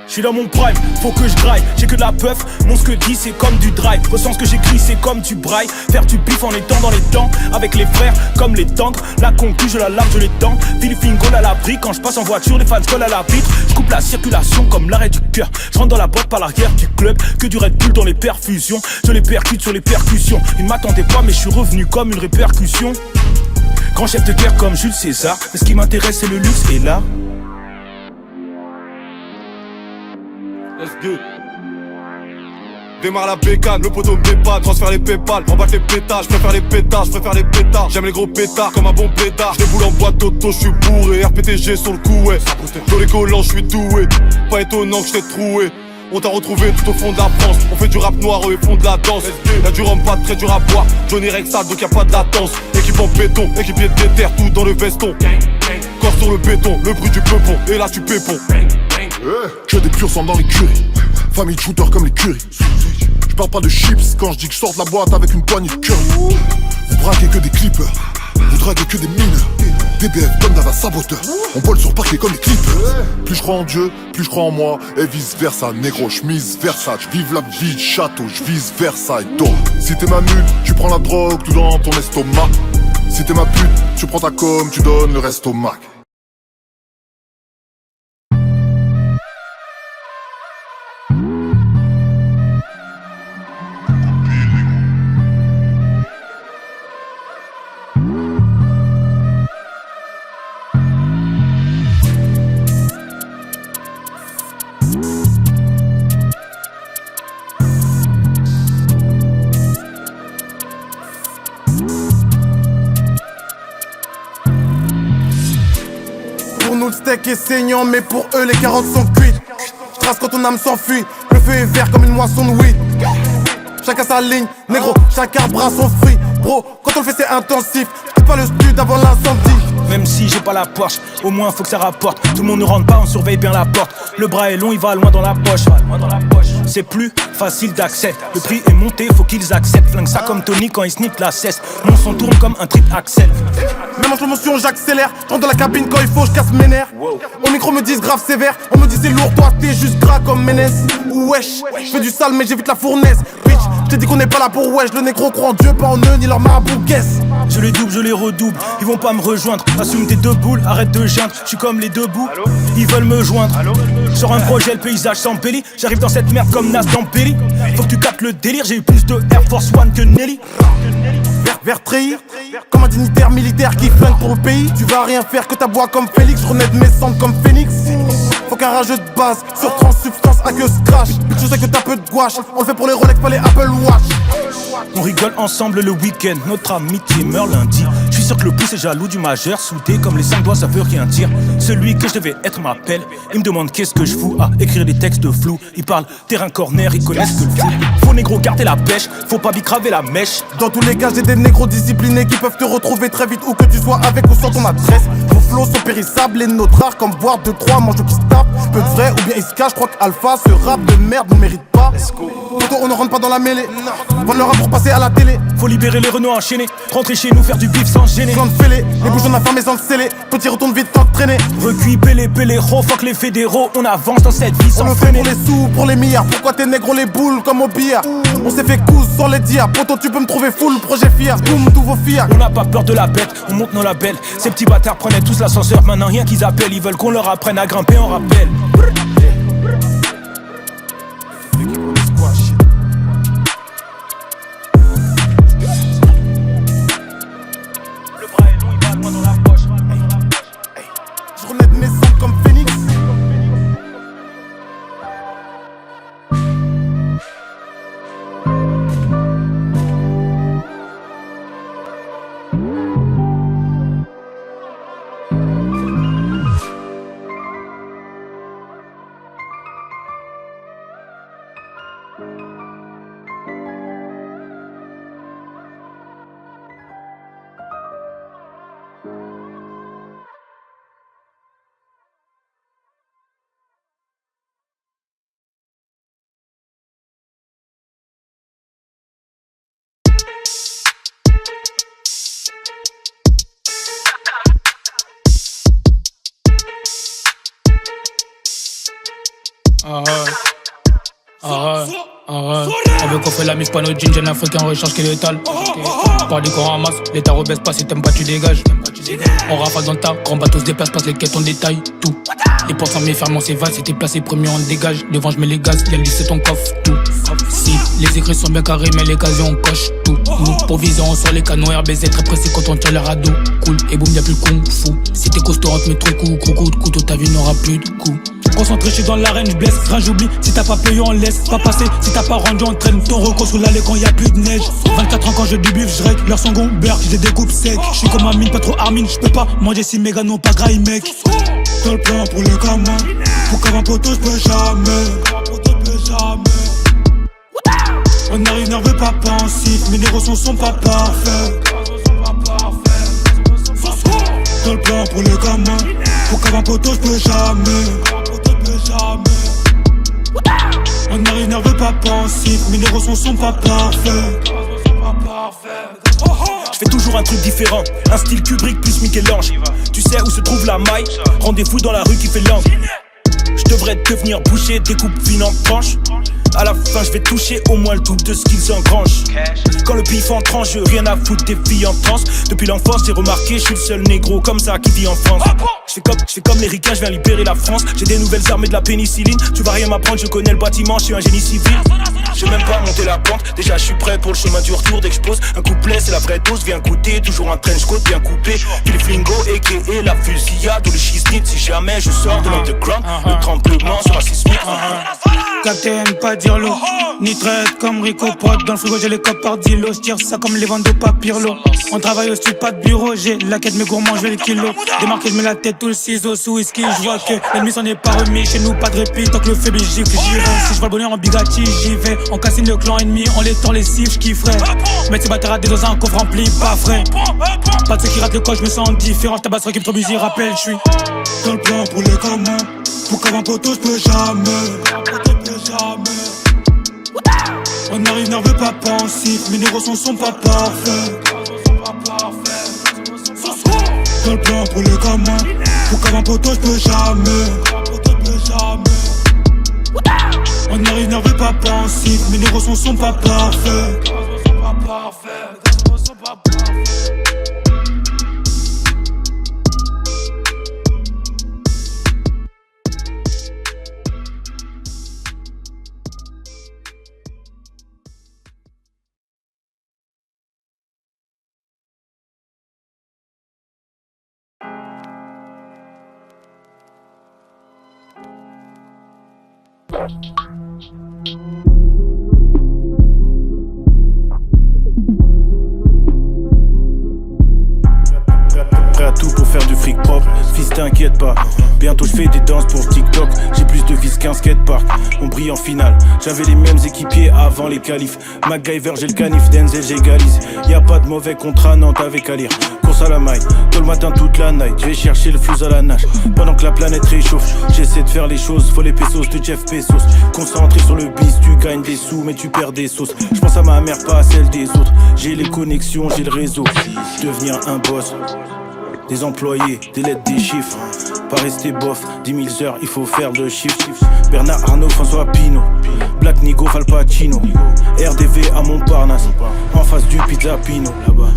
Je suis dans mon prime, faut que je graille. J'ai que de la puff, mon ce que dit c'est comme du drive. Ressens ce que j'écris c'est comme du braille. Faire du bif en étant dans les temps. Avec les frères comme les tangres. La concu je la lave, je les dents. Philippine Goal à l'abri. Quand je passe en voiture les fans collent à la vitre. Je coupe la circulation comme l'arrêt du cœur. Je rentre dans la boîte par l'arrière du club. Que du Red Bull dans les perfusions. Je les percute sur les percussions. Ils ne m'attendaient pas mais je suis revenu comme une répercussion. Grand chef de guerre comme Jules César. Mais ce qui m'intéresse c'est le luxe et là. Let's go. Démarre la bécane, le poteau m'épate, transfère les pépales, remballe les pétards, j'préfère les pétards, j'préfère les pétards. J'aime les gros pétards comme un bon pétard. J'déboule en boîte auto, j'suis bourré, RPTG sur le cou, ouais. Dans les collants, j'suis doué. Pas étonnant que j't'ai troué. On t'a retrouvé tout au fond de la France. On fait du rap noir, eux ils font de la danse. Y'a du rhum, pas très dur à boire. Johnny Rexal, donc y'a pas de latence. Équipe en béton, équipier de terre, tout dans le veston. Corps sur le béton, le bruit du peupon, et là tu pépons. Que des purs sang dans l'écurie. Famille de shooters comme les curry. Je parle pas de chips quand je dis que je sors de la boîte avec une poignée de curry. Vous braquez que des clippers, vous draguez que des mineurs. DBF comme Dava saboteur. On vole sur parquet comme des clippers. Plus je crois en Dieu, plus je crois en moi. Et vice versa, négro, j'mise Versace. Vive la vie de château, j'vise Versailles. Donc, si t'es ma mule, tu prends la drogue, tout dans ton estomac. Si t'es ma pute, tu prends ta com, tu donnes le reste au Mac. Le steak est saignant mais pour eux les carottes sont cuites. J'trace quand ton âme s'enfuit. Le feu est vert comme une moisson de weed. Chacun sa ligne, négro, chaque arbre a son fruit. Bro, quand on le fait c'est intensif. Quitte pas le stud avant l'incendie. Même si j'ai pas la Porsche, au moins faut que ça rapporte. Tout le monde ne rentre pas, on surveille bien la porte. Le bras est long, il va loin dans la poche. C'est plus facile d'accès. Le prix est monté, faut qu'ils acceptent. Flingue ça comme Tony quand il snipe la cesse. Mon son tourne comme un trip Axel. Même en slow motion j'accélère. Rentre dans la cabine quand il faut, je casse mes nerfs. Au micro me disent grave sévère. On me dit c'est lourd, toi t'es juste gras comme Ménès. Wesh, je fais du sale mais j'évite la fournaise. Bitch, j't'ai dit qu'on n'est pas là pour wesh. Le négro croit en Dieu, pas en eux, ni leur marabout guess. Je les double, je les redouble. Ils vont pas me rejoindre. Assume tes deux boules, arrête de geindre. Je suis comme les deux bouts, ils veulent me joindre. Sur un projet, le paysage s'embellit. J'arrive dans cette merde comme Nas dans Pelli. Faut que tu captes le délire, j'ai eu plus de Air Force One que Nelly. Vert trahir, comme un dignitaire militaire qui flingue pour le pays. Tu vas rien faire que ta bois comme Félix. Je renais de mes cendres comme Phoenix. Faut qu'un rageux de base sur transsubstance à que scratch. Je sais que t'as peu de gouache. On le fait pour les Rolex, pas les Apple Watch. On rigole ensemble le week-end, notre amitié meurt lundi. Je suis sûr que le pouce est jaloux du majeur. Soudé comme les 5 doigts, ça veut rien dire. Celui que je devais être m'appelle. Il me demande qu'est-ce que je fous à écrire des textes flous. Il parle terrain corner, ils connaissent que le foot. Faut négro garder la pêche, faut pas bicraver la mèche. Dans tous les cas, j'ai des négros disciplinés qui peuvent te retrouver très vite où que tu sois avec ou sans ton adresse. Vos flots sont périssables et notre rares comme boire 2-3 manches qui se tapent. Peu de vrai ou bien il se cache, je crois qu'Alpha ce rap de merde ne mérite pas. Pourtant on ne rentre pas dans la mêlée. Vendre le rap pour passer à la télé. Faut libérer les Renault enchaînés. Rentrer chez nous, faire du bif sans gêner. Sans fêlé, les bouchons affamés sans sceller. Petit retourne vite sans traîner. Recuit, pélé, oh fuck les fédéraux. On avance dans cette vie sans on le fait pour les sous, pour les milliards. Pourquoi t'es négro les boules comme au billard? On s'est fait cousse sans les dire. Poto tu peux me trouver full, projet fier. Boum, tous vos fiers. On n'a pas peur de la bête, on monte nos labels. Ces petits bâtards prenaient tous l'ascenseur. Maintenant rien qu'ils appellent, ils veulent qu'on leur apprenne à grimper en rappel. Je renais de mes cendres comme Phoenix. On veut coffrer la mise, pas nos jeans, jeune africain recharge qui est létal. Par du qu'on ramasse, l'État rebaisse pas, si t'aimes pas tu dégages. On rafale dans le tas, grand bateau se déplace, passe les quêtes, on détaille tout. Les portes en fermant ses vases, si t'es placé premier on dégage. Devant je mets les gaz, y'a le lycée ton coffre, tout. Si les écrits sont bien carrés, mais les casiers on coche tout. Nous pour viser on sort les canons RBZ, très pressé quand on tire les radeaux. Cool, et boum y'a plus kung fu. Si t'es costaud on te met trop de coups, gros coup de couteau, ta vie n'aura plus de coups. Concentré, je suis dans l'arène, je blesse, rien j'oublie. Si t'as pas payé, on laisse pas passer. Si t'as pas rendu, on traîne ton recours sous l'allée quand y'a plus de neige. 24 ans quand je du bif, je règle. Leurs sont gomberg, je les découpe sec. Je suis comme un mine, pas trop armine. Je peux pas manger si méga non pas graille, mec. Dans le plan pour le gamin. Pour qu'avant poteau, je peux jamais. On arrive nerveux, pas pensif. Mes négros sont pas parfaits. Dans le plan pour le gamin. Pour qu'avant poteau, je peux jamais. On arrive nerveux, pas pensif. Mes négros sont pas parfaits. Je fais toujours un truc différent, un style Kubrick plus Michel-Ange. Tu sais où se trouve la maille, rendez-vous dans la rue qui fait langue. Je devrais devenir boucher, découpe fine en tranches. À la fin je vais toucher au moins le double de ce qu'ils engrangent. Quand le bif en tranche, j'ai rien à foutre des filles en transe. Depuis l'enfance j'ai remarqué, je suis le seul négro comme ça qui vit en France. Je fais comme les ricains, je viens libérer la France. J'ai des nouvelles armes et de la pénicilline. Tu vas rien m'apprendre, je connais le bâtiment, je suis un génie civil. J'ai même pas monté la pente, déjà je suis prêt pour le chemin du retour. Dès que je pose un couplet, c'est la vraie dose. Viens goûter, toujours un trench coat bien coupé. Puis les flingos, a.k.a. la fusillade ou le shiznit. Si jamais je sors de l'underground, le tremblement sera sismique. Captain, pas dire l'eau, ni traite comme Rico Prod. Dans le frigo j'ai les copes par dilo, j'tire ça comme les ventes de papyrlo. On travaille au stud, pas de bureau, j'ai la quête, mes gourmands, je vais le kilo. Démarqué, je mets la tête, tout le ciseau sous whisky. Je vois que l'ennemi s'en est pas remis, chez nous pas de répit. Tant que le faible gifle, j'irai. Si je vois le bonheur en bigati, j'y vais. On cassine le clan ennemi, on les tord les cibles, j'kifferais. Mettre ces bâtards dans un coffre rempli, pas frais. Pas de ceux qui ratent le coche, je me sens différent. Tabasserai qui me trop busy, rappelle, je suis dans le plan pour le gamin. Pour qu'avant poteau, je peux jamais. On arrive nerveux, pas pensif. Mes négros sont pas parfaits. Dans le plan pour le gamin. Pour qu'avant poteau, je peux jamais. On arrive nerveux, pas pensif. Mes négros sont pas parfaits. Prêt à tout pour faire du fric propre, fils t'inquiète pas. Bientôt je fais des danses pour TikTok. J'ai plus de vis qu'un skatepark. On brille en finale, j'avais les mêmes équipiers avant les qualifs. MacGyver j'ai le canif, Denzel j'égalise. Y'a pas de mauvais contrat, non t'avais qu'à lire. Course à la maille, tôt le matin toute la night. Je vais chercher le fuse à la nage. Pendant que la planète réchauffe, j'essaie de faire les choses. Faut les pesos de Jeff Bezos. Concentré sur le bis, tu gagnes des sous mais tu perds des sauces. Je pense à ma mère, pas à celle des autres. J'ai les connexions, j'ai le réseau. Devenir un boss. Des employés, des lettres, des chiffres. Pas rester bof, 10 000 heures, il faut faire le chiffre. Bernard Arnault, François Pinault. Black Nigo, Val Pacino. RDV à Montparnasse, en face du Pizza Pino.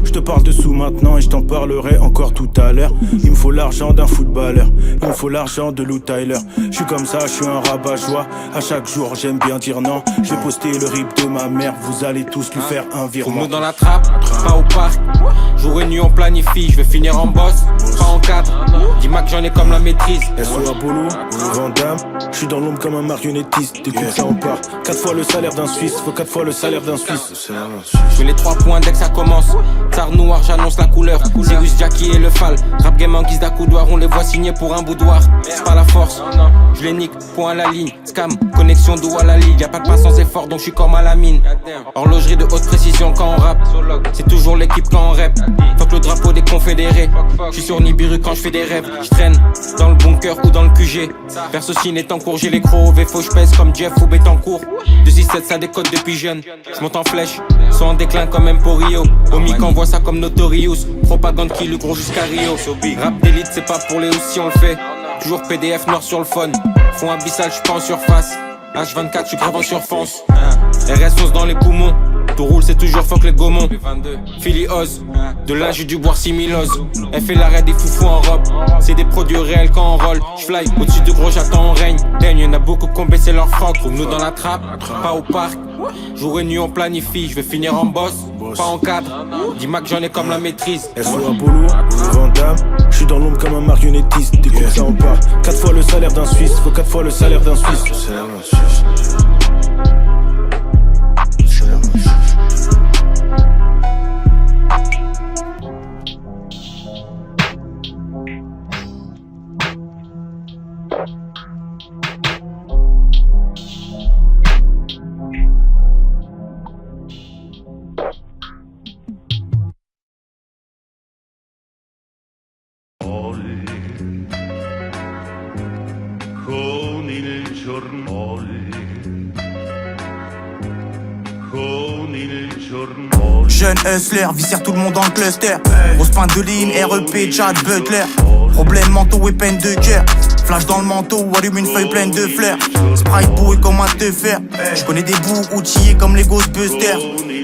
Je te parle de sous maintenant et je t'en parlerai encore tout à l'heure. Il me faut l'argent d'un footballeur, il me faut l'argent de Lou Tyler. Je suis comme ça, je suis un rabat-joie. À chaque jour, j'aime bien dire non. J'ai posté le rip de ma mère, vous allez tous lui faire un virement. Faut dans la trappe, pas au parc. Jour et nuit on planifie, je vais finir en boss. Pas en 4, dis-moi que j'en ai comme la maîtrise. SO Apollo, Vandame, je suis dans l'ombre comme un marionnettiste. T'écoutes ça on part, 4 fois le salaire d'un Suisse. Faut 4 fois le salaire d'un Suisse. Je fais les 3 points dès que ça commence. Tsar noir, j'annonce la couleur. Cyrus, Jackie et le Fal. Rap game en guise d'accoudoir, on les voit signer pour un boudoir. C'est pas la force, je les nique, point à la ligne. Scam, connexion d'eau à la ligue. Y'a pas de pain sans effort donc je suis comme à la mine. Horlogerie de haute précision quand on rappe. C'est toujours l'équipe quand on rap. Fuck le drapeau des confédérés. Je suis sur Nibiru quand je fais des rêves. Je traîne dans le bunker ou dans le QG. Perso ciné est en cours, j'ai les crocs. Faut je pèse comme Jeff ou Betancourt. 267 ça décode depuis jeune. Je monte en flèche, soit en déclin comme Emporio. Omi qu'envoie ça comme Notorious. Propagande qui le gros jusqu'à Rio. Rap d'élite c'est pas pour les housses si on le fait. Toujours PDF noir sur le phone. Fond abyssal, j'suis pas en surface. H24, j'suis grave en surfonce. RS11 dans les poumons. Tout roule, c'est toujours fuck les gaumons. Philly Oz, de là j'ai dû boire 6000 oses. Elle fait l'arrêt des foufous en robe. C'est des produits réels quand on roll. J'fly au-dessus du gros, j'attends on règne. Y'en a beaucoup qui ont baissé leur froc. Trouve-nous dans la trappe, pas au parc. Jour et nuit on planifie, j'vais finir en boss, pas en cadre. Dis-moi que j'en ai comme la maîtrise. SO Apollo, Vandame, j'suis dans l'ombre comme un marionnettiste. Dès que ça en part, 4 fois le salaire d'un Suisse. Faut 4 fois le salaire d'un Suisse. Jeune hustler, viscère tout le monde dans le cluster. Grosse pinte de ligne, REP, Chad, Butler. Problème manteau et peine de cœur. Flash dans le manteau, allume une feuille pleine de fleurs. Sprite bourré comme un tefer. J'connais des bouts outillés comme les Ghostbusters.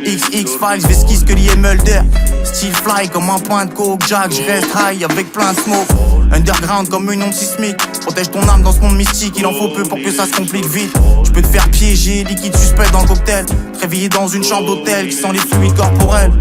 XX-Files, Vesquis, Scully et Mulder. Style fly comme un point de coke. Jack, j'reste high avec plein de smoke. Underground comme une onde sismique. Protège ton âme dans ce monde mystique. Il en faut peu pour que ça se complique vite. J'peux te faire piéger, liquide suspect dans le cocktail. Te réveiller dans une chambre d'hôtel qui sent les fluides corporels.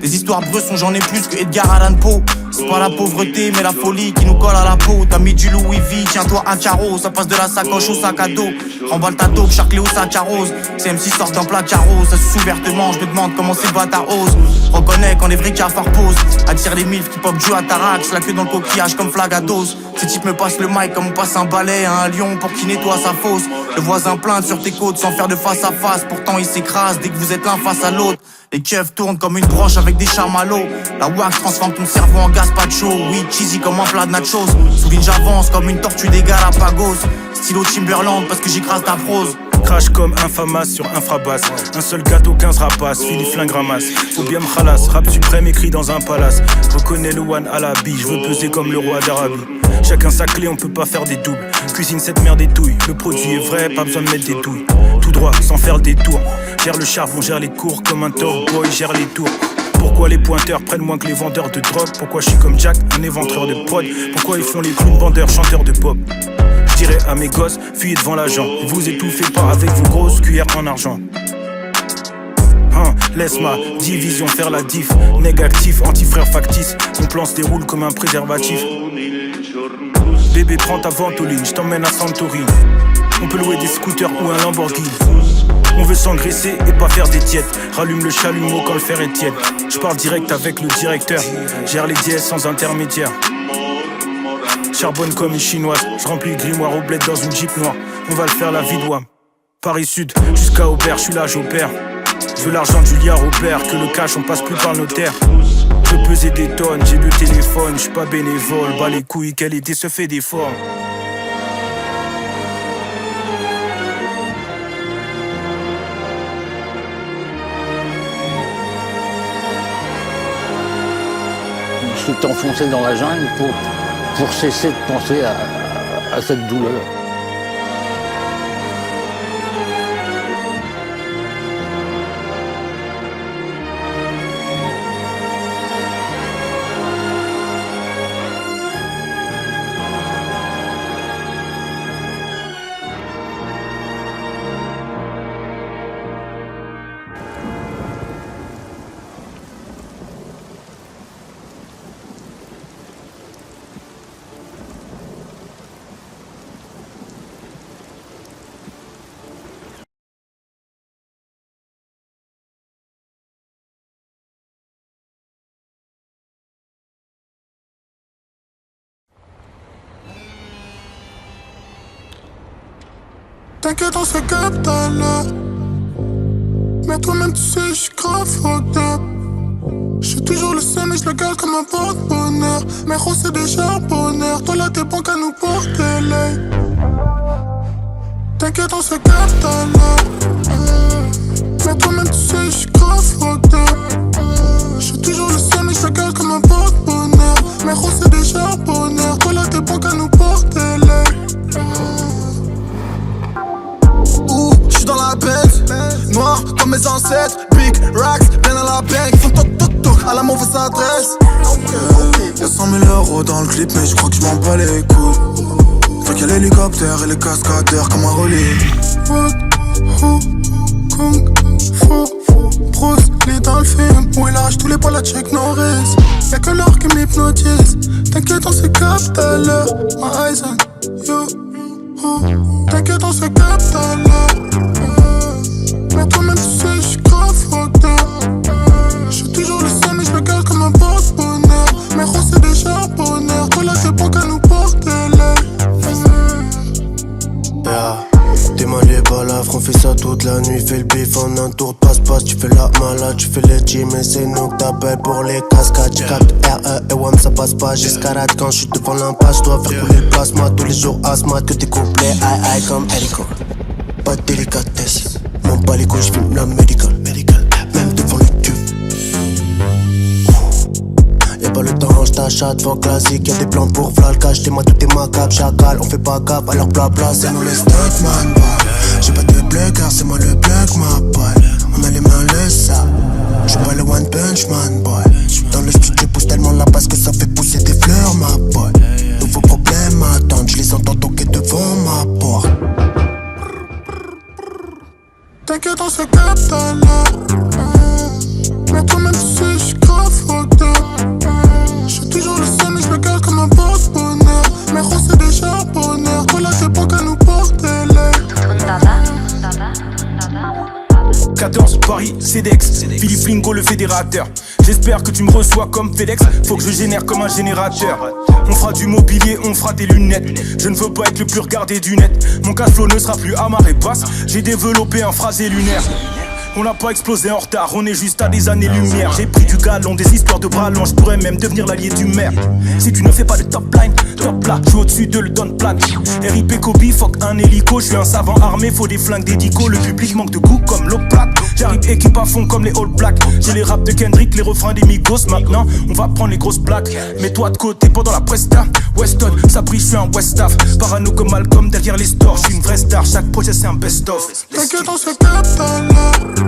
Des histoires bressons, j'en ai plus que Edgar Allan Poe. C'est pas la pauvreté mais la folie qui nous colle à la peau. T'as mis du Louis V, tiens-toi à carreau. Ça passe de la sacoche au sac à dos. Remballe ta taupe, charclé au sac à rose. Ces MC sortent d'un placard rose. Ça se ouvertement, je me demande comment c'est bâtard ose. Reconnais quand les vrais cafards posent. Attire les milfs qui pop du à Tarak. La queue dans le coquillage comme flag à dose. Ces types me passent le mic comme on passe un balai à un lion pour qu'il nettoie sa fosse. Le voisin plainte sur tes côtes sans faire de face à face. Pourtant il s'écrase dès que vous êtes l'un face à l'autre. Les keufs tournent comme une broche avec des chamallows. La wax transforme ton cerveau en gazpacho. Oui, cheesy comme un plat de nachos. Souligne j'avance comme une tortue des Galapagos. Stylo Timberland parce que j'écrase ta prose. Crash comme Infamas sur Infrabass. Un seul gâteau, 15 rapaces, Philly flingue ramasse. Faut bien me khalas, rap suprême écrit dans un palace. Reconnais le one à la bille, je veux peser comme le roi d'Arabie. Chacun sa clé, on peut pas faire des doubles. Cuisine cette merde des touilles, le produit est vrai, pas besoin de mettre des douilles. Tout droit, sans faire des tours. Gère le charbon, gère les cours comme un top boy, gère les tours. Pourquoi les pointeurs prennent moins que les vendeurs de drogue? Pourquoi je suis comme Jack, un éventreur de prod? Pourquoi ils font les clowns bandeurs, chanteurs de pop? Je dirais à mes gosses, fuyez devant l'agent. Vous étouffez pas avec vos grosses cuillères en argent. Laisse ma division faire la diff. Négatif, anti-frère factice. Mon plan se déroule comme un préservatif. Bébé, prends ta ventoline, je t'emmène à Santorini. On peut louer des scooters ou un Lamborghini. On veut s'engraisser et pas faire des diètes. Rallume le chalumeau quand le fer est tiède. Je parle direct avec le directeur. Gère les dièses sans intermédiaire. Charbonne comme une chinoise. Je remplis le grimoire au bled dans une jeep noire. On va le faire la vie doit. Paris Sud jusqu'à Aubert, je suis là j'opère. Je veux l'argent du liard au père. Que le cash on passe plus par le notaire. Je peux peser des tonnes, j'ai le téléphone. Je suis pas bénévole, bas les couilles, quelle idée se fait d'efforts. Je suis enfoncé dans la jungle pour cesser de penser à cette douleur. T'inquiète, on se capte tout à l'heure. Mais toi-même, tu sais, j'suis grave fucked up. J'suis toujours le seul, mais j'le garde comme un porte-bonheur. Mais gros, c'est déjà bonheur. Toi là, t'es bon qu'à nous porter l'œil. T'inquiète, on se capte tout à l'heure. Mais toi-même, tu sais, j'suis grave fucked up. J'suis toujours le seul, mais j'le garde comme un porte-bonheur. Mais gros, c'est déjà bonheur. Toi là, t'es bon qu'à nous porter l'œil. comme mes ancêtres. Big racks, bien à la bank, faut toc toc toc à la mauvaise adresse. Y'a 100 000 euros dans le clip, mais je crois que je m'en bats les couilles. Faut qu'il y ait l'hélicoptère et les cascadeurs comme un relais. What, who, kung, fu, Bruce Lee dans le film où il arrache tous les poils à Chuck Norris. Y'a que l'or qui m'hypnotise. T'inquiète, on se capte à l'heure. My eyes on you. T'inquiète, on se capte à l'heure. Mais toi-même, tu sais, j'suis grave fucked up. J'suis toujours le seul, mais j'me garde comme un porte-bonheur. Mais gros, c'est des charbonneurs. Toi, là, t'es pas qu'à nous porter l'aile. T'es mal les balafres, on fait ça toute la nuit. Fais le bif en un tour de passe-passe. Tu fais la malade, tu fais les gym. Et c'est nous que t'appelles pour les cascades. Tu captes RE et WAM, ça passe pas. J'escarade quand je suis devant l'impasse. Je dois faire couler le plasma tous les jours. Asthma, que tes couplets. Aïe aïe comme hélico. Pas de délicatesse. M'en bats les couilles, j'fume la médical. Même devant le tube. Y'a pas le temps, j't'achète, fuck classique. Y'a des plans pour v'là le cash. T'es moi, tout est macabre. Chacal, on fait pas cap, alors blabla. C'est nous les stuntman, boy. J'ai pas de bleu car c'est moi le plug, ma boy. On a les mains le sable. J'suis pas le one punch man, boy. Dans le studio, pousse tellement la basse que ça fait pousser des fleurs, ma boy. Nouveaux problèmes attendent, j'les entends toquer devant ma porte. T'inquiète, on se capte à l'heure. Mais toi-même, tu sais, j'suis grave fucked up. J'suis toujours le seul, mais j'me garde comme un porte-bonheur. Mais gros, c'est des charbonneurs. Toi, là, t'es pas qu'à nous porter l'aile. 14 Paris, CEDEX, Philippe Lingo le fédérateur. J'espère que tu me reçois comme FedEx. Faut que je génère comme un générateur. On fera du mobilier, on fera des lunettes. Je ne veux pas être le plus regardé du net. Mon cash flow ne sera plus à marée basse. J'ai développé un phrasé lunaire. On n'a pas explosé en retard, on est juste à des années-lumière. J'ai pris du galon, des histoires de bras longs. Je pourrais même devenir l'allié du maire. Si tu ne fais pas de top line, top là, je suis au-dessus de le don plate. RIP Kobe, fuck un hélico. Je suis un savant armé, faut des flingues dédico. Le public manque de goût comme l'eau plate. J'arrive équipe à fond comme les All Blacks. J'ai les raps de Kendrick, les refrains des Migos. Maintenant, on va prendre les grosses plaques. Mets-toi de côté pendant la presta. Weston, ça brille, je suis un Westaf. Parano comme Malcolm derrière les stores. Je suis une vraie star, chaque projet c'est un best-of. T'inquiète, on se capte à l'heure.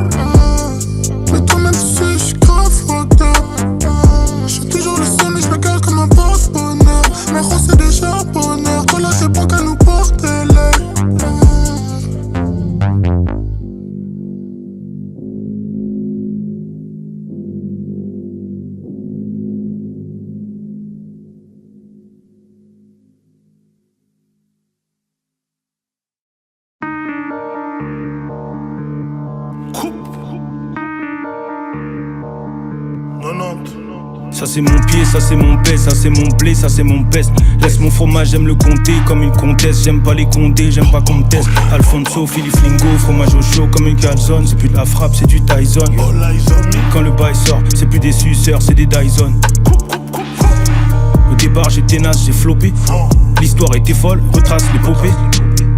Mais toi-même, tu sais, j'suis grave fucked up. J'suis toujours le seul, mais j'me garde comme un porte-bonheur. Mais gros, c'est des charbonneurs. Toi, là, t'es pas qu'à nous porter l'aile. Ça c'est mon pied, ça c'est mon pèse, ça c'est mon blé, ça c'est mon peste. Laisse mon fromage, j'aime le compter comme une comtesse. J'aime pas les condés, j'aime pas qu'on me teste. Alfonso, Philippe Lingo, fromage au chaud comme une calzone. C'est plus de la frappe, c'est du Tyson. Quand le bail sort, c'est plus des suceurs, c'est des Dyson. Au départ j'étais naze, j'ai floppé. L'histoire était folle, retrace l'épopée.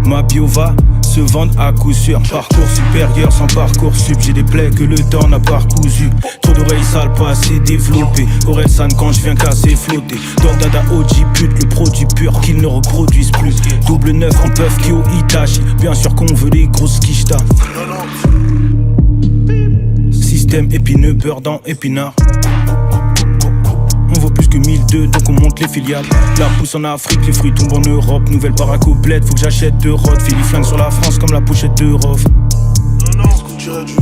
Ma bio va se vendre à coup sûr. Parcours supérieur sans parcours sup. J'ai des plaies que le temps n'a pas recousu. Trop d'oreilles sales, pas assez développées. Orelsan quand je viens casser, flotter. Don Dada OG pute, le produit pur qu'ils ne reproduisent plus. Double 9 en puff, Kyo Itachi. Bien sûr qu'on veut les grosses quichetas. Système épineux, beurre dans épinard. On vaut plus que 1002, donc on monte les filiales. La pousse en Afrique, les fruits tombent en Europe. Nouvelle baraque au bled, faut que j'achète 2 rods. Philly flingue sur la France comme la pochette de Rof. Est-ce qu'on dirait du 8?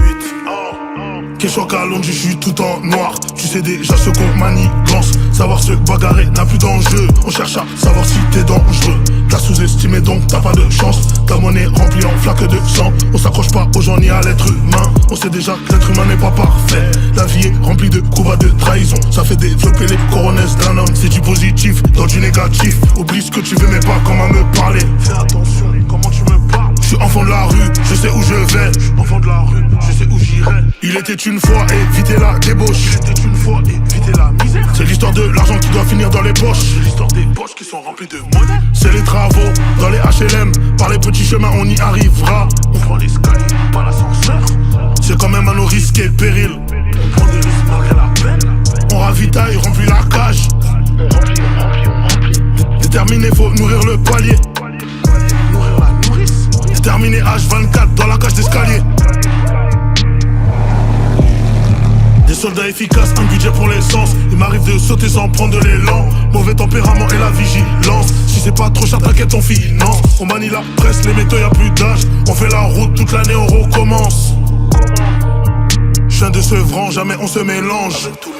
Question qu'à Londres, je suis tout en noir. Tu sais déjà ce qu'on manigance. Savoir se bagarrer n'a plus d'enjeu. On cherche à savoir si t'es dangereux. T'as sous-estimé donc t'as pas de chance. Ta monnaie remplie en flaque de sang. On s'accroche pas aux gens ni à l'être humain. On sait déjà que l'être humain n'est pas parfait. La vie est remplie de coups bas de trahison. Ça fait développer les coronesses d'un homme. C'est du positif dans du négatif. Oublie ce que tu veux mais pas comment me parler. Fais attention comment tu me parles. Je suis enfant de la rue, je sais où je vais. Je suis enfant de la rue, je sais où j'irai. Il était une fois, éviter la débauche. Il était une fois, éviter la misère. C'est l'histoire de l'argent qui doit finir dans les poches. C'est l'histoire des poches qui sont remplies de monnaie. C'est les travaux dans les HLM. Par les petits chemins on y arrivera. On prend l'escalier, pas l'ascenseur. C'est quand même à nos risques et périls. On prend des risques malgré la peine. On ravitaille, remplit la cage. On remplit. Déterminé, faut nourrir le palier. Nourrir la nourrice. Déterminé H24 dans la cage d'escalier. soldat efficace, un budget pour l'essence. Il m'arrive de sauter sans prendre de l'élan. Mauvais tempérament et la vigilance. Si c'est pas trop cher, t'inquiète, on finance. On manie la presse, les métaux, y'a plus d'âge. On fait la route toute l'année, on recommence. Je viens de Sevran, jamais on se mélange. Avec tout le monde.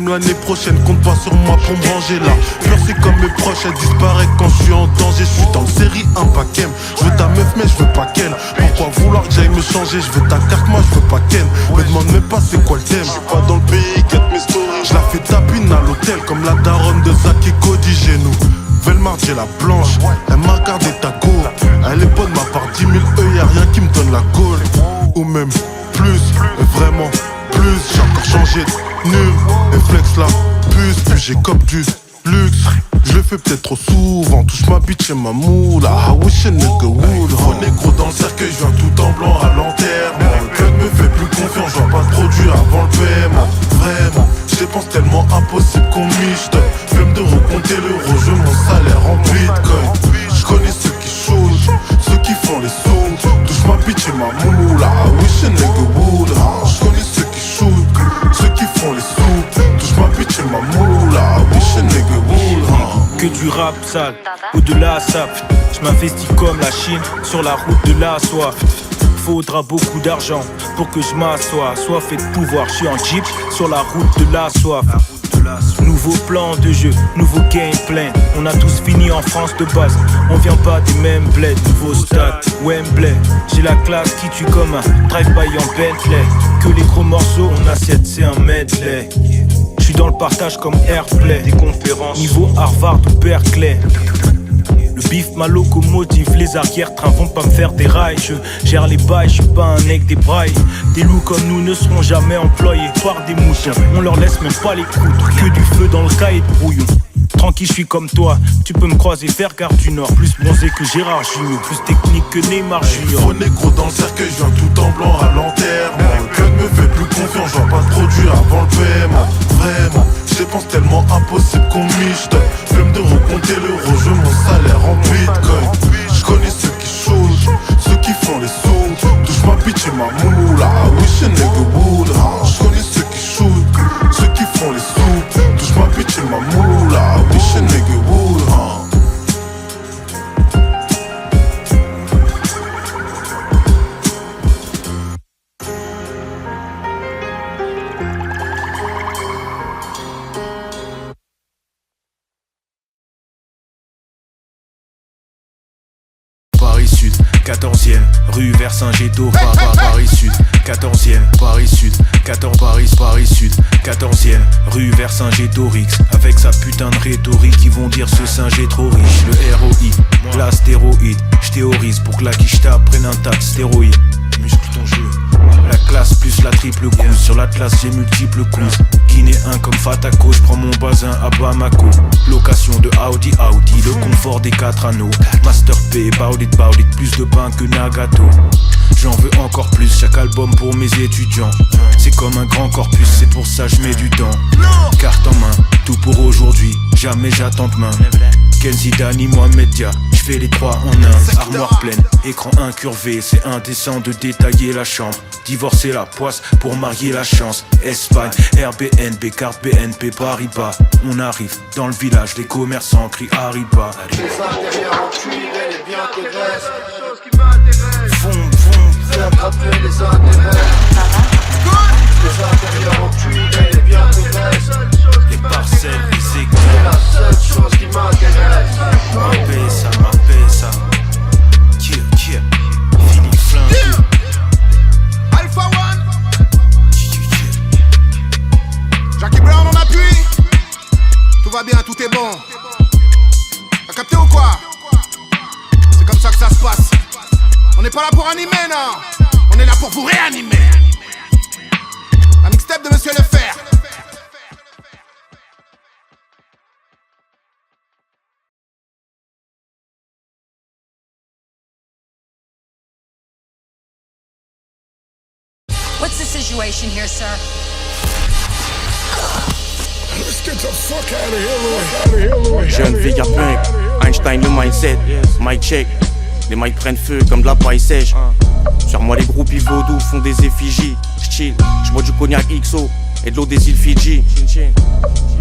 L'année prochaine, compte pas sur moi pour me venger là. Peur c'est comme mes proches, elle disparaît quand je suis en danger. Je suis dans le série 1 paquem. Je veux ta meuf mais je veux pas qu'elle. Pourquoi vouloir que j'aille me changer? Je veux ta carte, moi je veux pas qu'elle. Me demande même pas c'est quoi le thème. Je suis pas dans le pays, get mes stories. Je la fais tapine à l'hôtel comme la daronne de Zach et Cody chez nous. Velmar, j'ai la blanche, elle m'a regardé ta go. Elle est bonne ma part 10 000 y'a rien qui me donne la gaule. Ou même plus, mais vraiment plus. J'ai encore changé de nul, et flex la puce. Puis j'ai cop du luxe. Je le fais peut-être trop souvent. Touche ma bitch et ma moula. I wish a nigga would. Gros négro dans le cercueil, je viens tout en blanc à l'enterrement. Le club me fait plus confiance, je vois pas de produit avant le paiement. Vraiment, je dépense tellement impossible qu'on miche. Flemme de recompter l'euro, je veux mon salaire en bitcoin. Je connais ceux qui shoot, ceux qui font les sous. Touche ma bitch et ma moula. I wish a nigga would. Je connais ceux qui shoot, ceux qui font les sous. Touche ma bitch et ma moula. I wish a nigga would. Que du rap sale, au-delà ça. Je m'investis comme la Chine sur la route de la soif. Faudra beaucoup d'argent pour que je m'assoie. Soif et de pouvoir, je suis en jeep sur la route de la soif. Nouveau plan de jeu, nouveau gameplay. On a tous fini en France de base. On vient pas des mêmes bleds. Nouveau stade, Wembley. J'ai la classe qui tue comme un drive-by en Bentley. Que les gros morceaux, on assiette, c'est un medley. J'suis dans le partage comme Airplay. Des conférences niveau Harvard ou Berkeley. Le bif ma locomotive, les arrière-trains vont pas me faire des rails. Je gère les bails, j'suis pas un mec des brailles. Des loups comme nous ne seront jamais employés par des moutons. On leur laisse même pas les croûtes. Que du feu dans le cahier de brouillon. Tranquille, je suis comme toi, tu peux me croiser vers Gare du Nord. Plus bronzé que Gérard Junior, plus technique que Neymar Junior. Gros négro dans le cercueil, je viens tout en blanc à l'enterrement. Le club me fait plus confiance, je vois pas de produit avant le paiement. Vraiment, je dépense tellement impossible qu'on miche. Flemme de recompter l'euro, je veux mon salaire en bitcoin. Je connais ceux qui shoot, ceux qui font les sous. Touche ma bitch et ma moula. I wish a nigga would. Je connais ceux qui shoot, ceux qui font les sous. Touche ma bitch et ma moula. I wish a nigga would. Paris Sud, 14e, rue Vercingétorix, Paris Sud, 14e, Paris Sud, 14 Paris Sud, 14e, rue Vercingétorix. Avec sa putain de rhétorique, ils vont dire ce singe est trop riche. Le ROI, la stéroïde, j'théorise pour que la quiche prenne un tas de stéroïdes. Muscle ton jeu. La classe plus la triple couche. Sur l'Atlas j'ai multiples couches. Guinée 1 comme Fatako, j'prends mon bazin à Bamako. Location de Audi, le confort des 4 anneaux. Master P, bout it, plus de pain que Nagato. J'en veux encore plus, chaque album pour mes étudiants. C'est comme un grand corpus, c'est pour ça je mets du temps. Carte en main, tout pour aujourd'hui, jamais j'attends demain. Kenzie, Dani, Mohamed Dia, fais les 3 en 1. Armoire pleine, écran incurvé, c'est indécent de détailler la chambre. Divorcer la poisse pour marier la chance. Espagne, Airbnb, carte BNP Paribas. On arrive dans le village, les commerçants crient Arriba. Les intérieurs en cuir et les biens terrestres. Fais attraper les intérêts. Les intérieurs en cuir et les biens terrestres. Les parcelles, les écoles. C'est la seule chose qui m'intéresse. Ma pesa. Kill. Fini flingue. Alpha One. Jackie Brown en appui. Tout va bien, tout est bon. T'as capté ou quoi? C'est comme ça que ça se passe. On n'est pas là pour animer, non. On est là pour vous réanimer. La mixtape de Monsieur Le Fer. What's the situation here, sir? Let's get the fuck out of here, Lloyd. Jeune Vegapunk, Einstein le mindset, mic check. Les mics prennent feu comme de la paille sèche. Sur moi les groupies vaudous font des effigies. J'chill, j'bois du cognac XO et de l'eau des îles Fidji.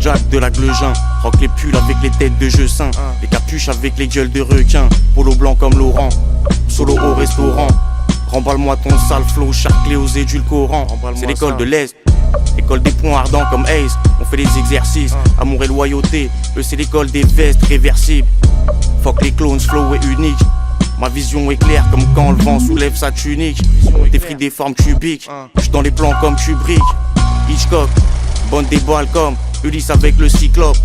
Jack de la Gleugin, rock les pulls avec les têtes de jeu sain. Les capuches avec les gueules de requin. Polo blanc comme Laurent, solo au restaurant. Remballe-moi ton sale flow, charclé aux édulcorants. C'est l'école de l'Est, l'école des points ardents comme Ace. On fait des exercices, amour et loyauté. Eux c'est l'école des vestes réversibles. Fuck les clones, flow est unique. Ma vision est claire comme quand le vent soulève sa tunique. Des frites des formes cubiques, j'suis dans les plans comme Kubrick. Hitchcock, bonne des balles comme Ulysse avec le cyclope.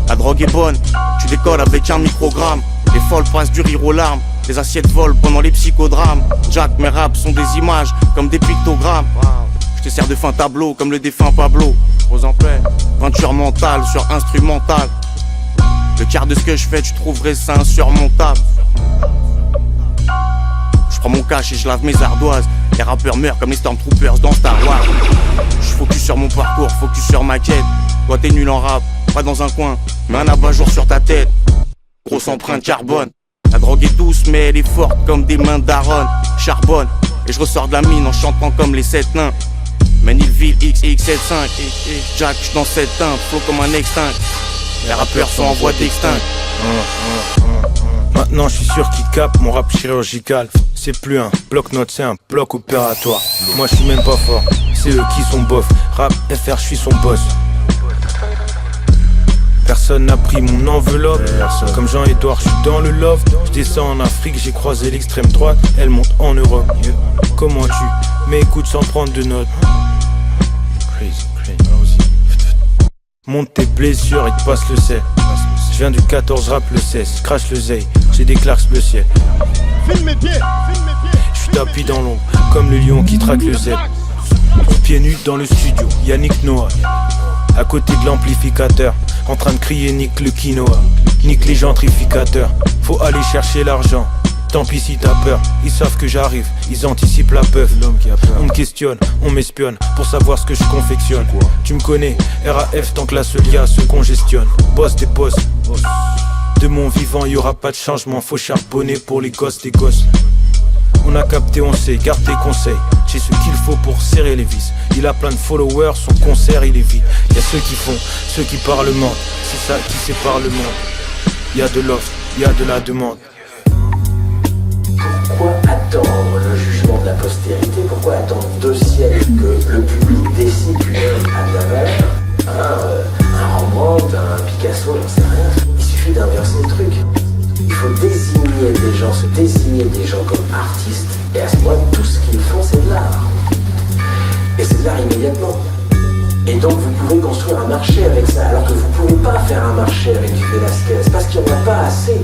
La drogue est bonne, tu décolles avec un microgramme. Les folles passent du rire aux larmes, les assiettes volent pendant les psychodrames. Jack, mes raps sont des images comme des pictogrammes. Je te sers de fin tableau comme le défunt Pablo. Aux en paix, peinture mentale sur instrumental. Le quart de ce que je fais, tu trouverais ça insurmontable. Je prends mon cash et je lave mes ardoises. Les rappeurs meurent comme les Stormtroopers dans Star Wars. Je focus sur mon parcours, focus sur ma quête. Toi t'es nul en rap, pas dans un coin, mais un abat-jour sur ta tête. Grosse empreinte carbone. La drogue est douce mais elle est forte comme des mains d'Aaron. Charbonne, et je ressors de la mine en chantant comme les 7 nains. Manilville XX75, Jack j'suis dans cette teinte, flow comme un extinct. Les rappeurs sont en voie d'extinct. Maintenant je suis sûr qu'ils capent mon rap chirurgical. C'est plus un bloc-notes, c'est un bloc opératoire. Moi je suis même pas fort, c'est eux qui sont bof. Rap FR, je suis son boss. Personne n'a pris mon enveloppe. Comme Jean-Edouard, je suis dans le loft. Je descends en Afrique, j'ai croisé l'extrême droite. Elle monte en Europe. Comment tu m'écoutes sans prendre de notes? Crazy. Monte tes blessures et te passe le sel. Je viens du 14 rap le 16, crache le zay, j'ai des claques bleu ciel. Filme mes pieds. Je suis tapis dans l'ombre, comme le lion qui traque le zèbre. Pieds nus dans le studio, Yannick Noah. À côté de l'amplificateur, en train de crier nique le quinoa. Nique les gentrificateurs, faut aller chercher l'argent. Tant pis si t'as peur, ils savent que j'arrive, ils anticipent la peur. On me questionne, on m'espionne pour savoir ce que je confectionne. Tu me connais, RAF tant que la Celia se congestionne. Boss des boss. De mon vivant y aura pas de changement, faut charbonner pour les gosses des gosses. On a capté, on sait, garde tes conseils. J'ai ce qu'il faut pour serrer les vis. Il a plein de followers, son concert il est vide. Y'a ceux qui font, ceux qui parlementent. C'est ça qui sépare le monde. Y'a de l'offre, y'a de la demande. Pourquoi attendre le jugement de la postérité? Pourquoi attendre 2 siècles que le public décide qu'une œuvre a de la valeur? Un Rembrandt, un Picasso, j'en sais rien. Il suffit d'inverser le truc. Il faut désigner des gens, se désigner des gens comme artistes. Et à ce moment, tout ce qu'ils font, c'est de l'art. Et c'est de l'art immédiatement. Et donc vous pouvez construire un marché avec ça, alors que vous pouvez pas faire un marché avec du Velasquez, parce qu'il n'y en a pas assez.